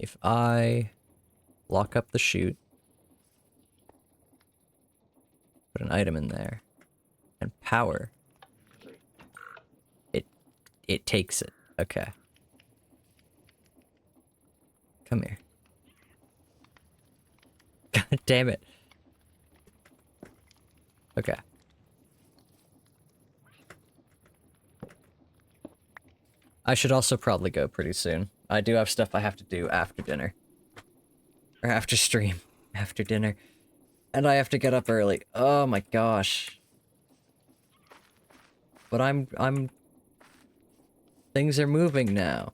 If I lock up the chute, put an item in there, and power, it takes it. Okay. Come here. God damn it. Okay. I should also probably go pretty soon. I do have stuff I have to do after dinner. Or after stream. After dinner. And I have to get up early. Oh my gosh. But I'm... Things are moving now.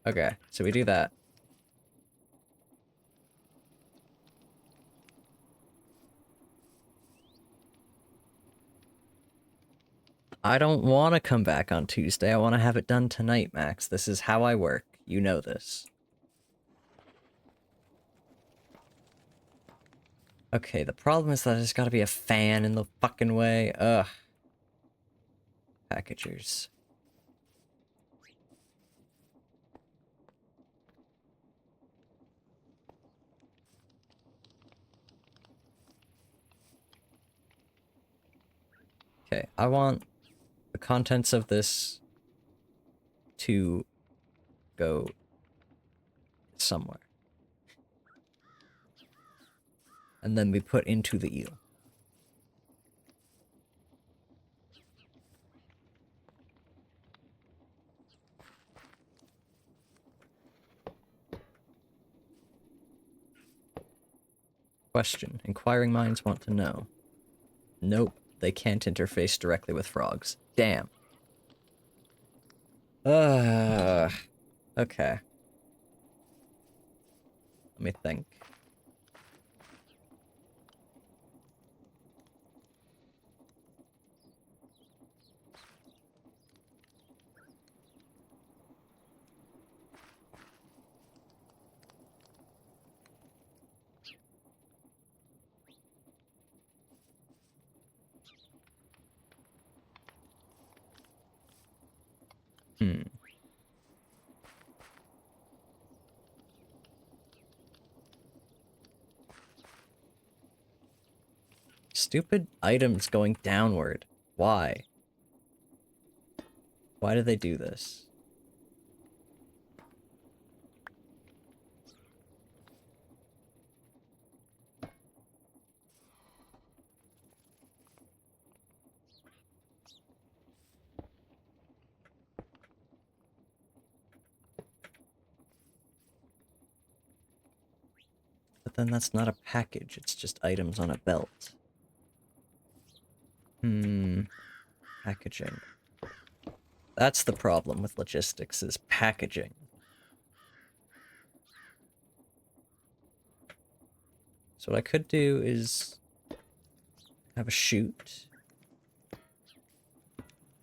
Okay, so we do that. I don't want to come back on Tuesday. I want to have it done tonight, Max. This is how I work. You know this. Okay, the problem is that there's gotta be a fan in the fucking way. Ugh. Packagers. Okay, I want the contents of this to go somewhere. And then we put into the eel. Question. Inquiring minds want to know. Nope, they can't interface directly with frogs. Damn. Okay. Let me think. Stupid items going downward. Why? Why do they do this? But then that's not a package, it's just items on a belt. Packaging. That's the problem with logistics, is packaging. So what I could do is have a chute,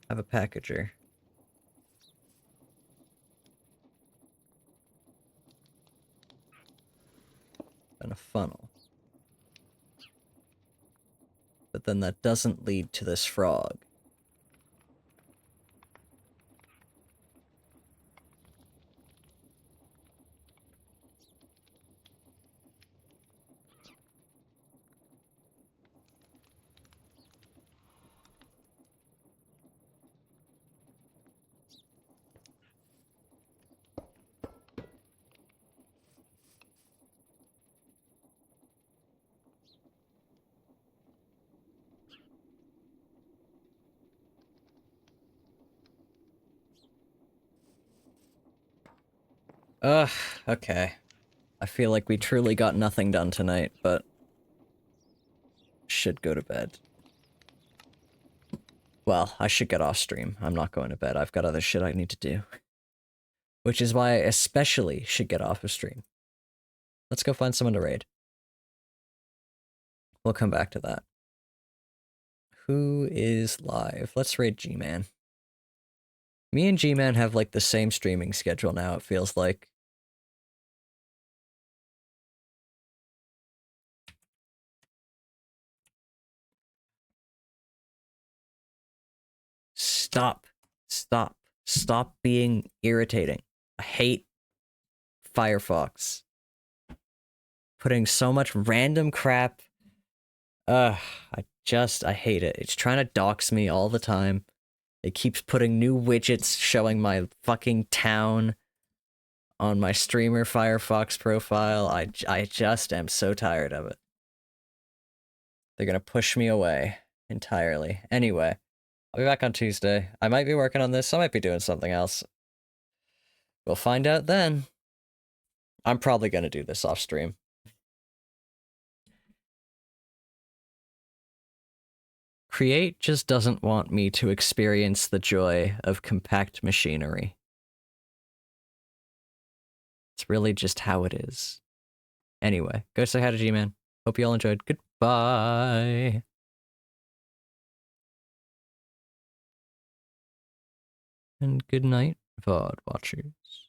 have a packager, and a funnel. But then that doesn't lead to this frog. Ugh, okay. I feel like we truly got nothing done tonight, but should go to bed. Well, I should get off stream. I'm not going to bed. I've got other shit I need to do. Which is why I especially should get off of stream. Let's go find someone to raid. We'll come back to that. Who is live? Let's raid G-Man. Me and G-Man have like the same streaming schedule now, it feels like. Stop. Stop. Stop being irritating. I hate Firefox. Putting so much random crap. I hate it. It's trying to dox me all the time. It keeps putting new widgets showing my fucking town on my streamer Firefox profile. I just am so tired of it. They're gonna push me away entirely. Anyway, I'll be back on Tuesday. I might be working on this. I might be doing something else. We'll find out then. I'm probably gonna do this off stream. Create just doesn't want me to experience the joy of compact machinery. It's really just how it is. Anyway, go say hi to G-Man. Hope you all enjoyed. Goodbye. And good night, VOD watchers.